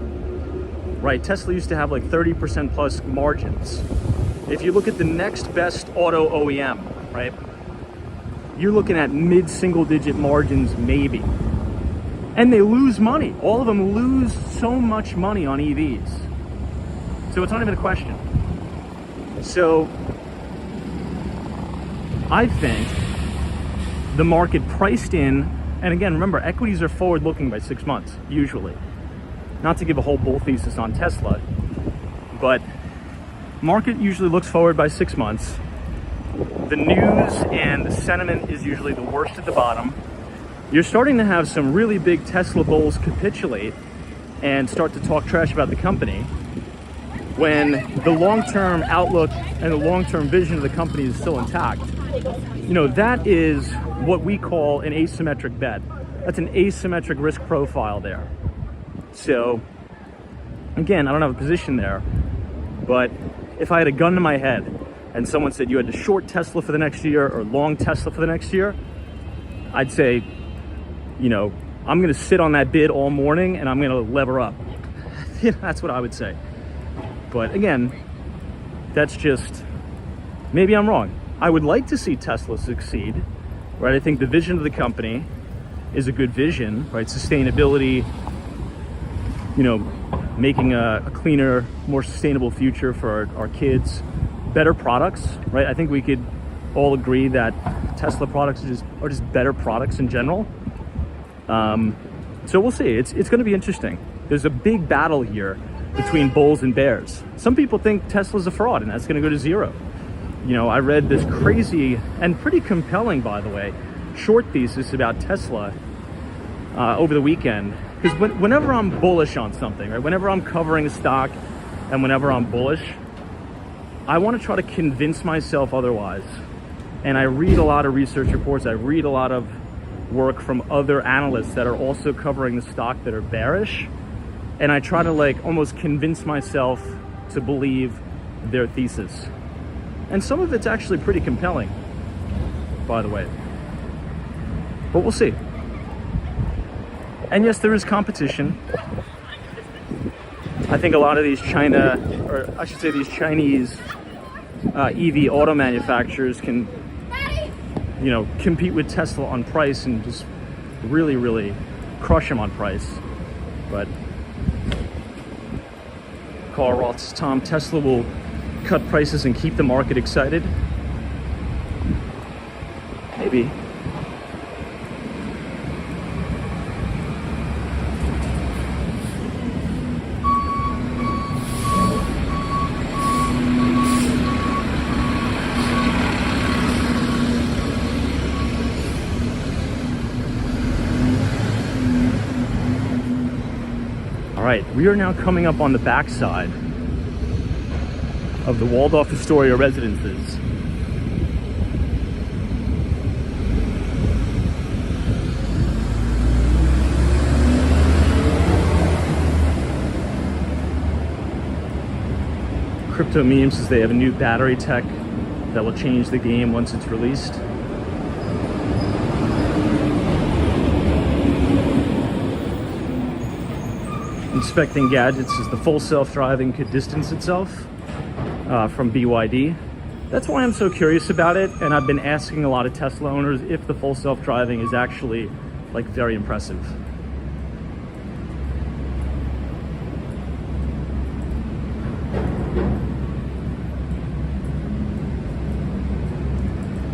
[SPEAKER 2] right? Tesla used to have like 30% plus margins. If you look at the next best auto OEM, right, you're looking at mid-single digit margins maybe. And they lose money. All of them lose so much money on EVs. So it's not even a question. So I think the market priced in, and again, remember, equities are forward-looking by 6 months, usually. Not to give a whole bull thesis on Tesla, but market usually looks forward by 6 months. The news and the sentiment is usually the worst at the bottom. You're starting to have some really big Tesla bulls capitulate and start to talk trash about the company when the long-term outlook and the long-term vision of the company is still intact. That is what we call an asymmetric bet. That's an asymmetric risk profile there. So again, I don't have a position there, but if I had a gun to my head and someone said you had to short Tesla for the next year or long Tesla for the next year, I'd say, I'm going to sit on that bid all morning and I'm going to lever up. That's what I would say. But again, that's just, maybe I'm wrong. I would like to see Tesla succeed, right? I think the vision of the company is a good vision, right? Sustainability, making a cleaner, more sustainable future for our kids, better products, right? I think we could all agree that Tesla products are just better products in general. So we'll see. It's going to be interesting. There's a big battle here between bulls and bears. Some people think Tesla's a fraud and that's going to go to zero. I read this crazy and pretty compelling, by the way, short thesis about Tesla over the weekend. Because whenever I'm bullish on something, right, whenever I'm covering a stock and whenever I'm bullish, I want to try to convince myself otherwise. And I read a lot of research reports. I read a lot of work from other analysts that are also covering the stock that are bearish. And I try to almost convince myself to believe their thesis. And some of it's actually pretty compelling, by the way. But we'll see. And yes, there is competition. I think a lot of these these Chinese EV auto manufacturers can, compete with Tesla on price and just really, really crush them on price. But Carl Roth says, Tom, Tesla will cut prices and keep the market excited? Maybe. All right, we are now coming up on the backside of the Waldorf Astoria residences. Crypto Meme says they have a new battery tech that will change the game once it's released. Inspecting Gadgets says the full self-driving could distance itself from BYD. That's why I'm so curious about it, and I've been asking a lot of Tesla owners if the full self-driving is actually very impressive.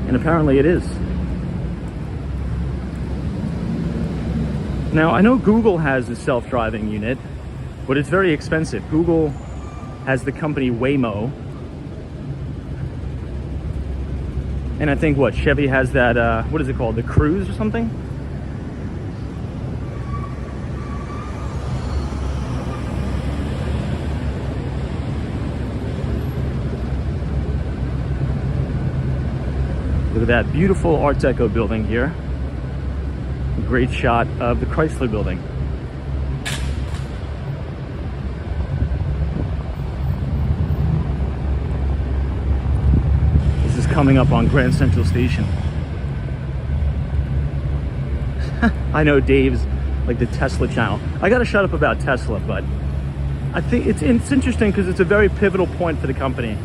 [SPEAKER 2] And apparently it is. Now, I know Google has a self-driving unit, but it's very expensive. Google has the company Waymo. And I think, what, Chevy has that, what is it called? The Cruise or something? Look at that beautiful Art Deco building here. A great shot of the Chrysler building. This is coming up on Grand Central Station. I know Dave's like the Tesla channel. I gotta shut up about Tesla, but I think it's interesting because it's a very pivotal point for the company.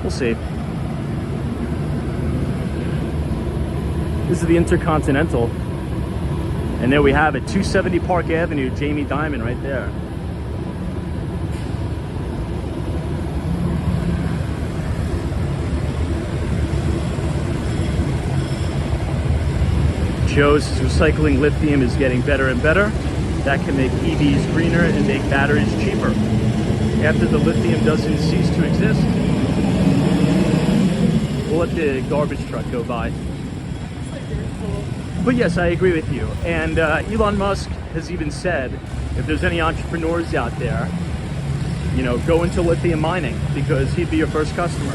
[SPEAKER 2] We'll see. This is the Intercontinental. And there we have it, 270 Park Avenue, Jamie Dimon right there. Joe's recycling lithium is getting better and better. That can make EVs greener and make batteries cheaper. After the lithium doesn't cease to exist, we'll let the garbage truck go by. But yes, I agree with you. And Elon Musk has even said, if there's any entrepreneurs out there, you know, go into lithium mining because he'd be your first customer.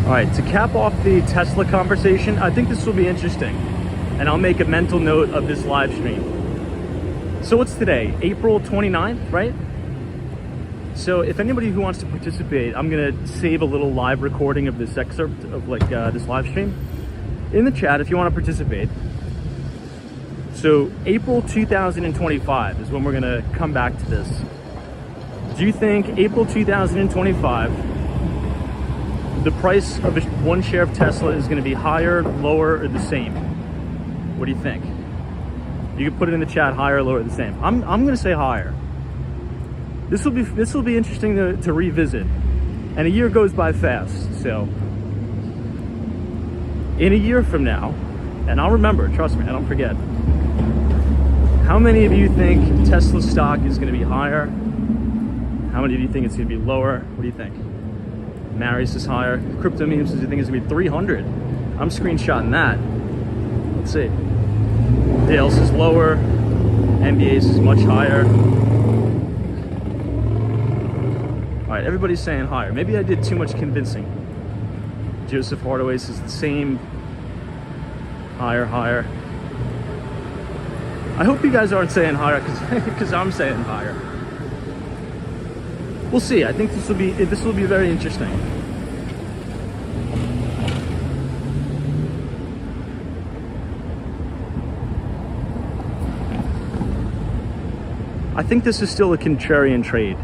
[SPEAKER 2] All right, to cap off the Tesla conversation, I think this will be interesting, and I'll make a mental note of this live stream. So what's today? April 29th, right? So if anybody who wants to participate, I'm gonna save a little live recording of this excerpt of like this live stream in the chat if you want to participate. So April 2025 is when we're gonna come back to this. Do you think April 2025, the price of one share of Tesla is going to be higher, lower, or the same? What do you think? You can put it in the chat, higher, lower, or the same. I'm going to say higher. This will be interesting to revisit. And a year goes by fast, so in a year from now, and I'll remember, trust me, I don't forget. How many of you think Tesla stock is going to be higher? How many of you think it's going to be lower? What do you think? Marius is higher. Crypto Meme says you think it's gonna be 300. I'm screenshotting that. Let's see. Dale says lower. NBA says much higher. All right, everybody's saying higher. Maybe I did too much convincing. Joseph Hardaway says the same. Higher, higher. I hope you guys aren't saying higher because I'm saying higher. We'll see. I think this will be very interesting. I think this is still a contrarian trade.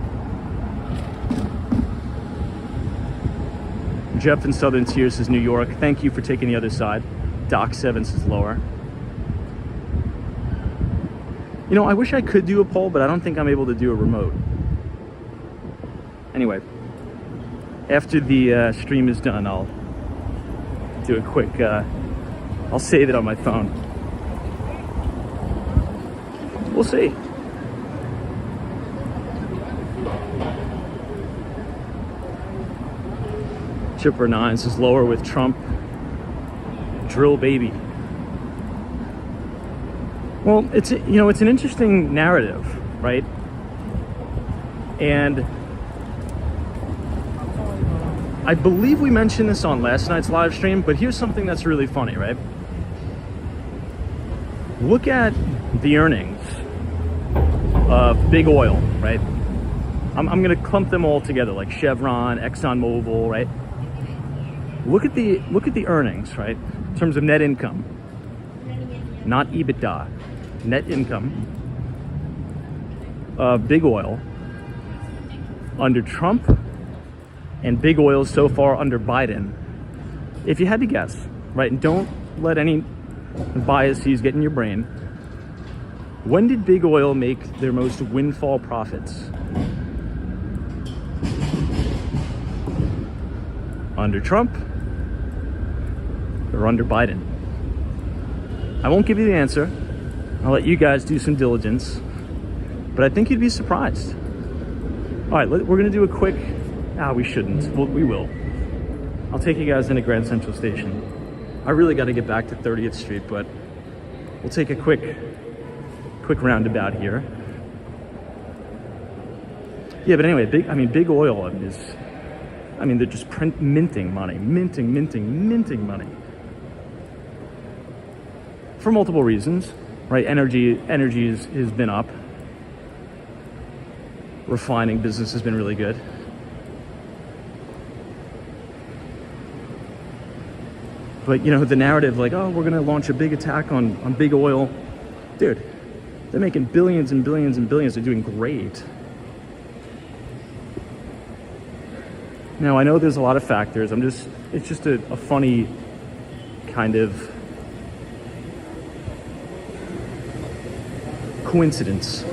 [SPEAKER 2] Jeff in Southern Tier says New York. Thank you for taking the other side. Doc 7 says lower. You know, I wish I could do a poll, but I don't think I'm able to do a remote. Anyway, after the stream is done, I'll do a quick, I'll save it on my phone. We'll see. Chipper 9 says lower with Trump. Drill baby. Well, it's an interesting narrative, right? And I believe we mentioned this on last night's live stream, but here's something that's really funny, right? Look at the earnings of big oil, right? I'm gonna clump them all together, like Chevron, ExxonMobil, right? Look at the earnings, right? In terms of net income, not EBITDA, net income of big oil under Trump and big oil so far under Biden. If you had to guess, right? And don't let any biases get in your brain. When did big oil make their most windfall profits? Under Trump or under Biden? I won't give you the answer. I'll let you guys do some diligence, but I think you'd be surprised. All right, we're gonna do a quick, we shouldn't, we will. I'll take you guys into Grand Central Station. I really gotta get back to 30th Street, but we'll take a quick roundabout here. Yeah, but anyway, big oil is, they're just minting money, minting money. For multiple reasons, right? Energy has been up. Refining business has been really good. But the narrative like, oh, we're gonna launch a big attack on big oil. Dude, they're making billions and billions and billions. They're doing great. Now, I know there's a lot of factors. It's just a funny kind of coincidence.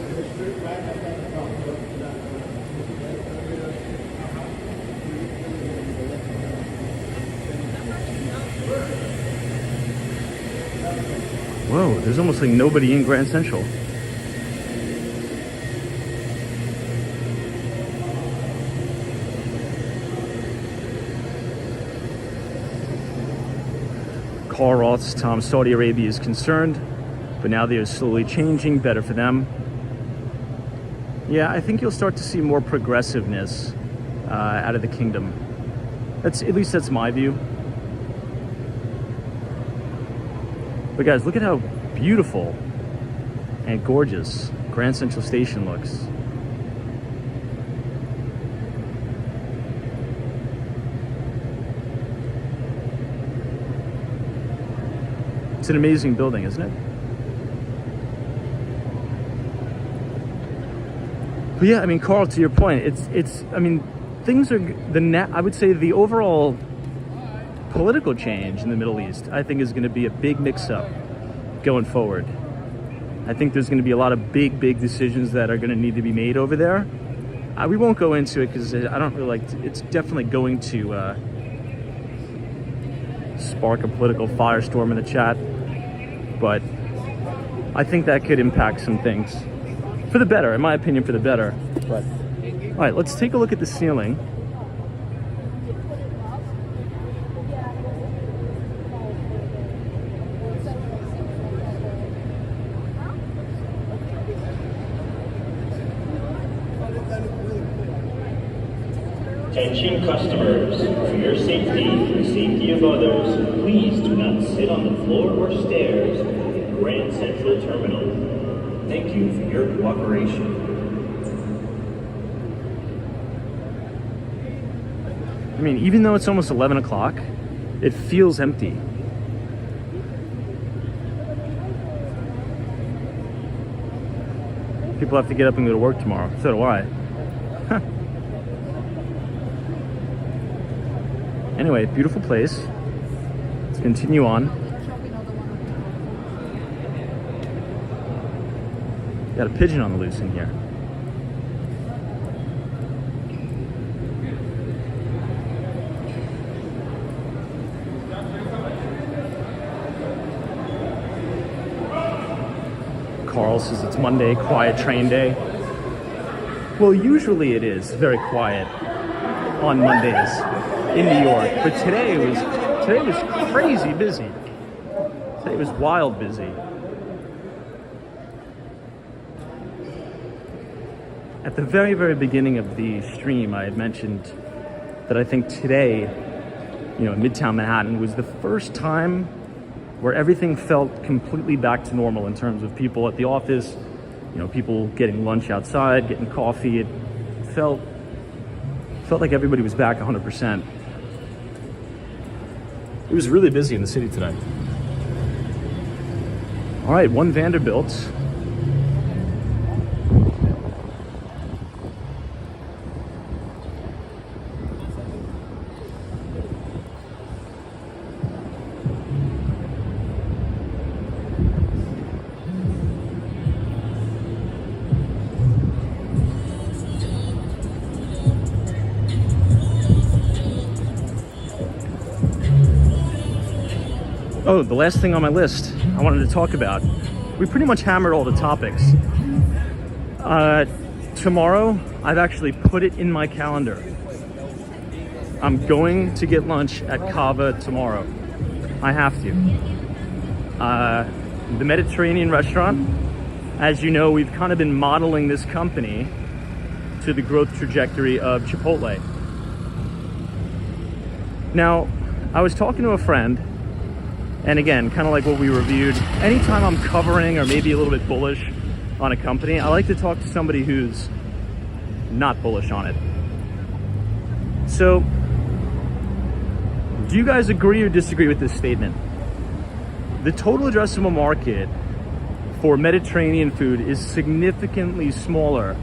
[SPEAKER 2] Whoa, there's almost like nobody in Grand Central. Carl Roth's Tom, Saudi Arabia is concerned, but now they're slowly changing, better for them. Yeah, I think you'll start to see more progressiveness out of the kingdom. At least that's my view. But guys, look at how beautiful and gorgeous Grand Central Station looks. It's an amazing building, isn't it? But yeah, Carl, to your point, things are, I would say the overall political change in the Middle East, I think, is going to be a big mix-up going forward. I think there's going to be a lot of big decisions that are going to need to be made over there. We won't go into it because I don't really it's definitely going to spark a political firestorm in the chat, but I think that could impact some things for the better, in my opinion, for the better. But all right, let's take a look at the ceiling.
[SPEAKER 4] Attention customers, for your safety and the safety of others, please do not sit on the floor or stairs at Grand Central Terminal. Thank you for your cooperation.
[SPEAKER 2] Even though it's almost 11 o'clock, it feels empty. People have to get up and go to work tomorrow. So do I. Anyway, beautiful place. Let's continue on. Got a pigeon on the loose in here. Carl says it's Monday, quiet train day. Well, usually it is very quiet on Mondays in New York, but today was crazy busy. Today was wild busy. At the very beginning of the stream, I had mentioned that I think today, Midtown Manhattan was the first time where everything felt completely back to normal in terms of people at the office, you know, people getting lunch outside, getting coffee. It felt like everybody was back 100%. It was really busy in the city today. All right, One Vanderbilt. Oh, the last thing on my list I wanted to talk about. We pretty much hammered all the topics. Tomorrow, I've actually put it in my calendar. I'm going to get lunch at Cava tomorrow. I have to. The Mediterranean restaurant, as you know, we've kind of been modeling this company to the growth trajectory of Chipotle. Now, I was talking to a friend, and again, kind of like what we reviewed, anytime I'm covering or maybe a little bit bullish on a company, I like to talk to somebody who's not bullish on it. So, do you guys agree or disagree with this statement? The total addressable market for Mediterranean food is significantly smaller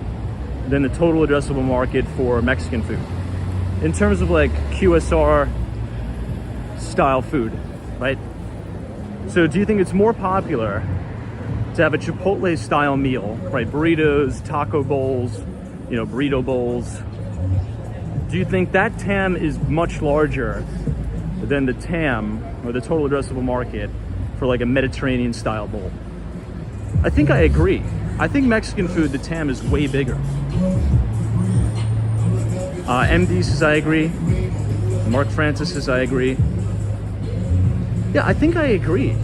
[SPEAKER 2] than the total addressable market for Mexican food. In terms of like QSR style food, right? So do you think it's more popular to have a Chipotle style meal, right? Burritos, taco bowls, you know, burrito bowls. Do you think that TAM is much larger than the TAM or the total addressable market for like a Mediterranean style bowl? I think I agree. I think Mexican food, the TAM is way bigger. MD says I agree. Mark Francis says I agree. Yeah, I think I agree.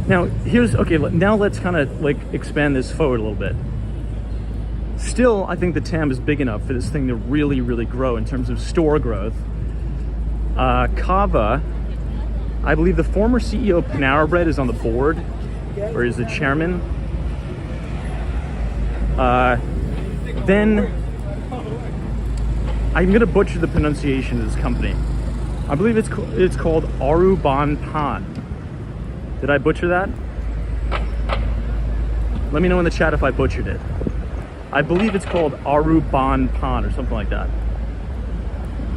[SPEAKER 2] Now, now let's kind of like expand this forward a little bit. Still, I think the TAM is big enough for this thing to really, really grow in terms of store growth. Cava, I believe the former CEO of Panera Bread is on the board, or is the chairman. Then I'm gonna butcher the pronunciation of this company. I believe it's called Aruban Pan. Did I butcher that? Let me know in the chat if I butchered it. I believe it's called Aruban Pan or something like that.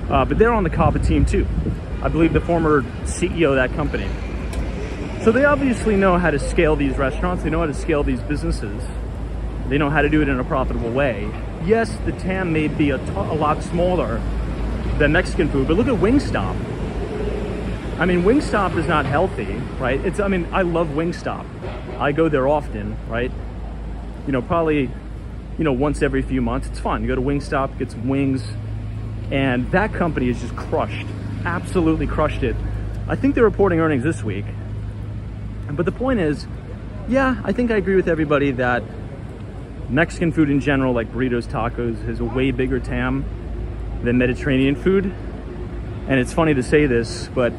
[SPEAKER 2] But they're on the Cava team too. I believe the former CEO of that company. So they obviously know how to scale these restaurants. They know how to scale these businesses. They know how to do it in a profitable way. Yes, the TAM may be a lot smaller than Mexican food, but look at Wingstop. I mean, Wingstop is not healthy, right? I love Wingstop. I go there often, right? You know, probably, once every few months. It's fun. You go to Wingstop, get some wings, and that company is just crushed. Absolutely crushed it. I think they're reporting earnings this week. But the point is, yeah, I think I agree with everybody that Mexican food in general, like burritos, tacos, has a way bigger TAM than Mediterranean food. And it's funny to say this, but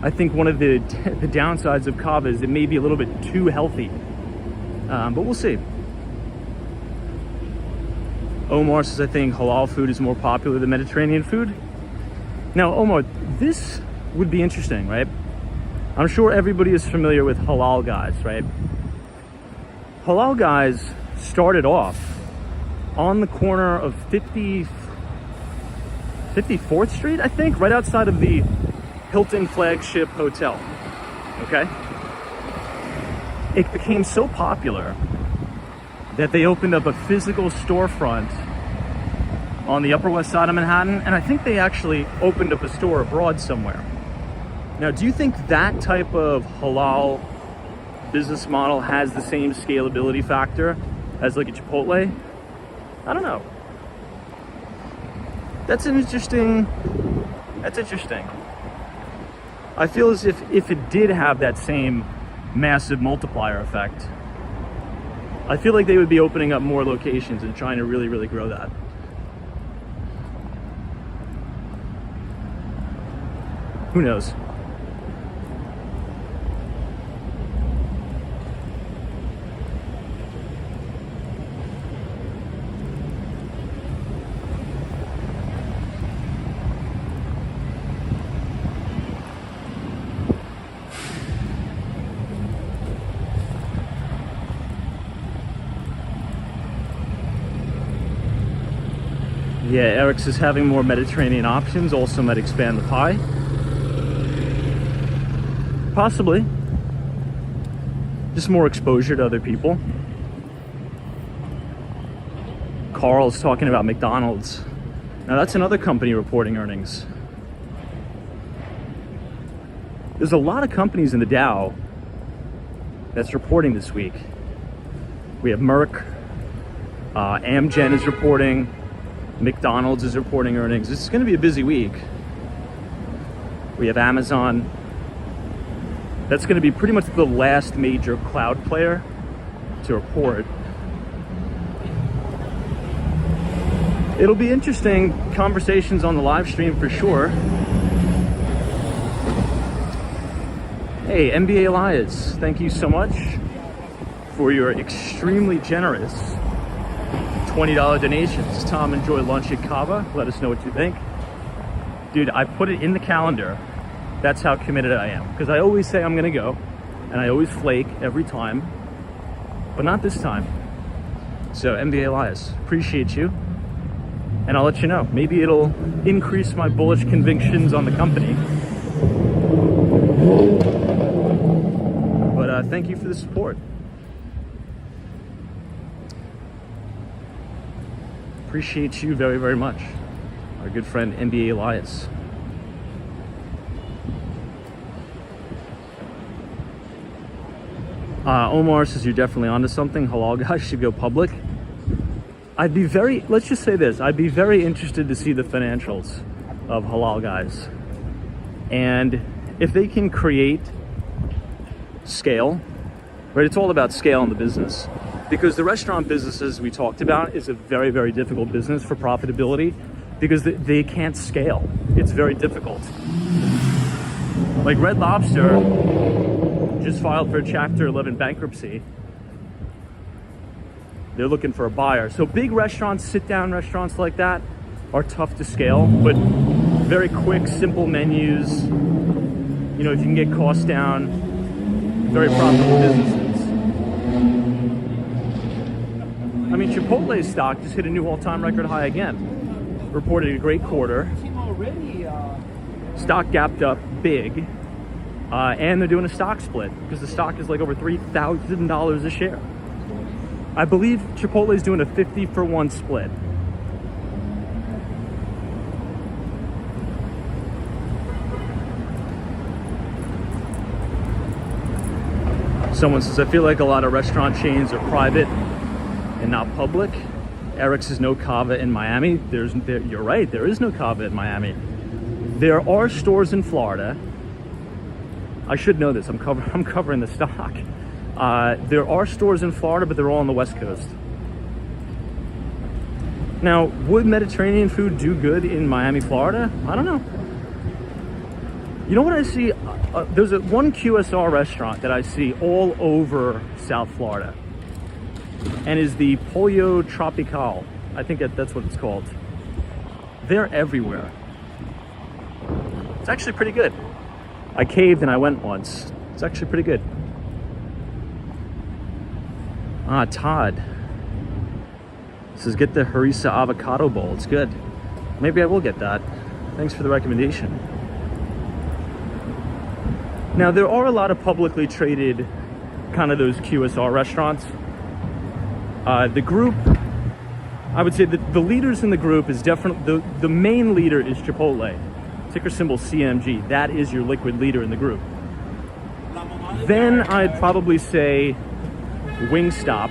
[SPEAKER 2] I think one of the downsides of Cava is it may be a little bit too healthy. But we'll see. Omar says, I think halal food is more popular than Mediterranean food. Now, Omar, this would be interesting, right? I'm sure everybody is familiar with Halal Guys, right? Halal Guys started off on the corner of 54th Street, I think, right outside of the Hilton Flagship Hotel, okay? It became so popular that they opened up a physical storefront on the Upper West Side of Manhattan, and I think they actually opened up a store abroad somewhere. Now, do you think that type of halal business model has the same scalability factor as like a Chipotle? I don't know. That's interesting. I feel as if it did have that same massive multiplier effect, I feel like they would be opening up more locations and trying to really, really grow that. Who knows? Yeah, Eric's is having more Mediterranean options, also might expand the pie. Possibly. Just more exposure to other people. Carl's talking about McDonald's. Now that's another company reporting earnings. There's a lot of companies in the Dow that's reporting this week. We have Merck, Amgen is reporting, McDonald's is reporting earnings. It's going to be a busy week. We have Amazon. That's going to be pretty much the last major cloud player to report. It'll be interesting conversations on the live stream for sure. Hey, NBA Elias, thank you so much for your extremely generous $20 donations. Tom, enjoy lunch at Cava. Let us know what you think. Dude, I put it in the calendar. That's how committed I am. Because I always say I'm gonna go, and I always flake every time, but not this time. So NBA Elias, appreciate you. And I'll let you know. Maybe it'll increase my bullish convictions on the company. But thank you for the support. Appreciate you very, very much. Our good friend NBA Elias. Omar says you're definitely onto something. Halal guys should go public. I'd be very, let's just say this, I'd be very interested to see the financials of Halal guys. And if they can create scale, right? It's all about scale in the business. Because the restaurant businesses we talked about is a very, very difficult business for profitability because they can't scale. It's very difficult. Like Red Lobster just filed for Chapter 11 bankruptcy. They're looking for a buyer. So big restaurants, sit-down restaurants like that are tough to scale, but very quick, simple menus. You know, if you can get costs down, very profitable businesses. I mean, Chipotle's stock just hit a new all-time record high again. Reported a great quarter. Stock gapped up big. And they're doing a stock split because the stock is like over $3,000 a share. I believe Chipotle is doing a 50-for-1 split. Someone says, I feel like a lot of restaurant chains are private and not public. Eric's is no Cava in Miami. You're right, there is no Cava in Miami. There are stores in Florida. I should know this, I'm covering the stock. There are stores in Florida, but they're all on the West Coast. Now, would Mediterranean food do good in Miami, Florida? I don't know. You know what I see? There's one QSR restaurant that I see all over South Florida, and is the Pollo Tropical. I think that's what it's called. They're everywhere. It's actually pretty good. I caved and I went once. It's actually pretty good. Todd says, get the harissa avocado bowl. It's good. Maybe I will get that. Thanks for the recommendation. Now, there are a lot of publicly traded kind of those QSR restaurants. The group, I would say that the leaders in the group is definitely, the main leader is Chipotle. Ticker symbol CMG. That is your liquid leader in the group. Then I'd probably say Wingstop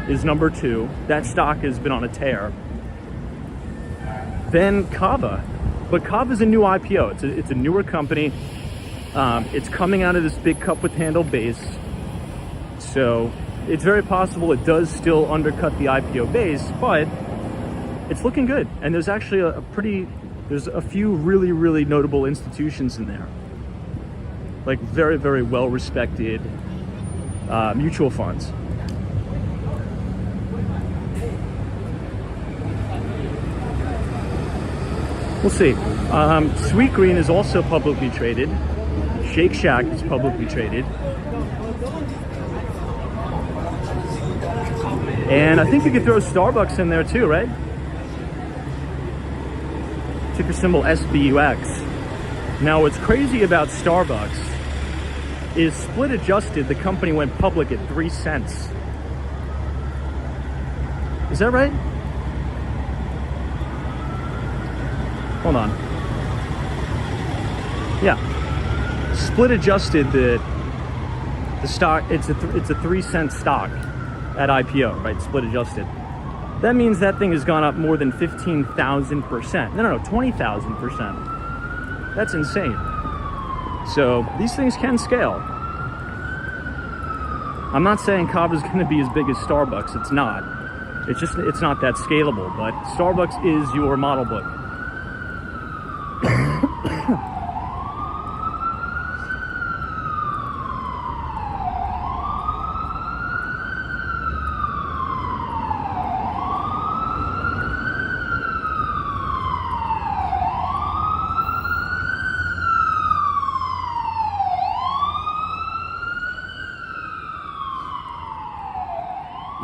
[SPEAKER 2] is number 2. That stock has been on a tear. Then Cava. But Cava is a new IPO. It's a newer company. It's coming out of this big cup with handle base. So it's very possible it does still undercut the IPO base, but it's looking good. And there's actually a pretty There's a few really, really notable institutions in there, like very, very well-respected mutual funds. We'll see. Sweet Green is also publicly traded. Shake Shack is publicly traded. And I think you could throw Starbucks in there too, right? Ticker symbol SBUX. Now, what's crazy about Starbucks is split adjusted, the company went public at 3 cents. Is that right? Hold on. Yeah. Split adjusted, the stock, it's a 3 cent stock at IPO, right? Split adjusted. That means that thing has gone up more than 15,000%. No, 20,000%. That's insane. So these things can scale. I'm not saying Kava is going to be as big as Starbucks. It's not. It's not that scalable. But Starbucks is your model book.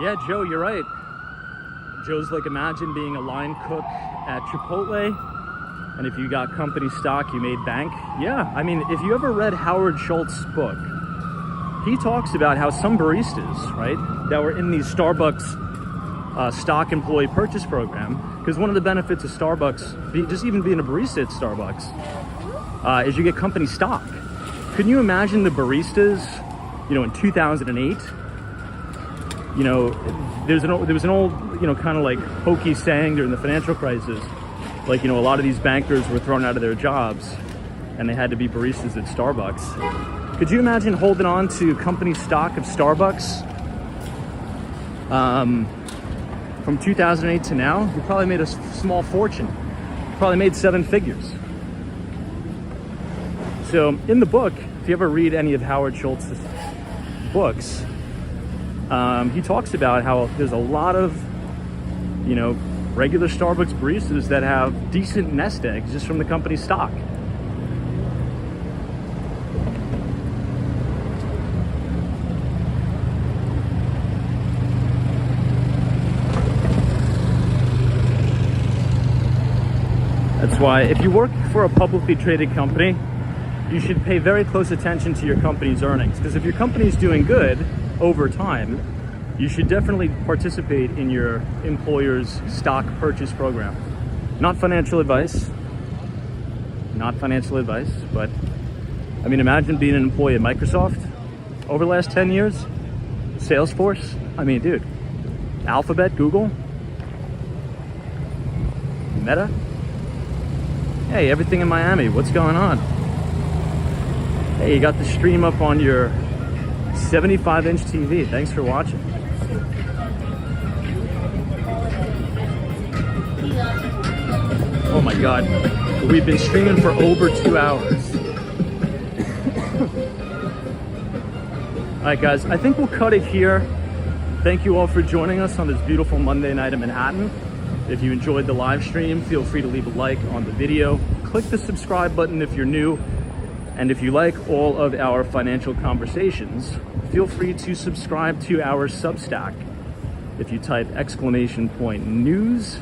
[SPEAKER 2] Yeah, Joe, you're right. Joe's like, imagine being a line cook at Chipotle, and if you got company stock, you made bank. Yeah, I mean, if you ever read Howard Schultz's book, he talks about how some baristas, right, that were in the Starbucks stock employee purchase program, because one of the benefits of Starbucks, just even being a barista at Starbucks, is you get company stock. Can you imagine the baristas, in 2008? There was an old, kind of like hokey saying during the financial crisis, like, a lot of these bankers were thrown out of their jobs and they had to be baristas at Starbucks. Could you imagine holding on to company stock of Starbucks from 2008 to now? You probably made a small fortune. You probably made 7 figures. So in the book, if you ever read any of Howard Schultz's books, he talks about how there's a lot of, regular Starbucks baristas that have decent nest eggs just from the company stock. That's why if you work for a publicly traded company, you should pay very close attention to your company's earnings. Because if your company's doing good over time, you should definitely participate in your employer's stock purchase program. Not financial advice, but I mean, imagine being an employee at Microsoft over the last 10 years, Salesforce, I mean, dude, Alphabet, Google, Meta. Hey, everything in Miami, what's going on? Hey, you got the stream up on your 75-inch TV. Thanks for watching. Oh my God, we've been streaming for over 2 hours. All right, guys, I think we'll cut it here. Thank you all for joining us on this beautiful Monday night in Manhattan. If you enjoyed the live stream, feel free to leave a like on the video. Click the subscribe button if you're new. And if you like all of our financial conversations, feel free to subscribe to our Substack. If you type !news,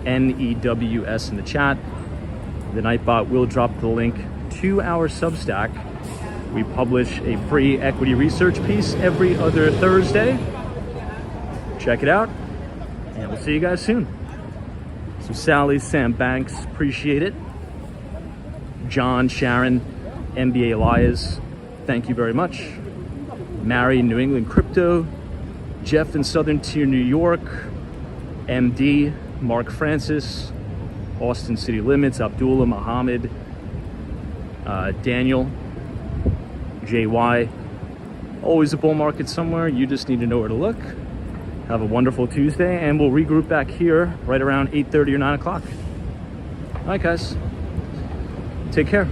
[SPEAKER 2] NEWS in the chat, the Nightbot will drop the link to our Substack. We publish a free equity research piece every other Thursday. Check it out, and we'll see you guys soon. So Sally, Sam Banks, appreciate it. John, Sharon, MBA Elias, thank you very much. Mary, New England Crypto. Jeff in Southern Tier, New York. MD, Mark Francis. Austin City Limits, Abdullah Muhammad. Daniel, JY. Always a bull market somewhere. You just need to know where to look. Have a wonderful Tuesday, and we'll regroup back here right around 8:30 or 9 o'clock. All right, guys. Take care.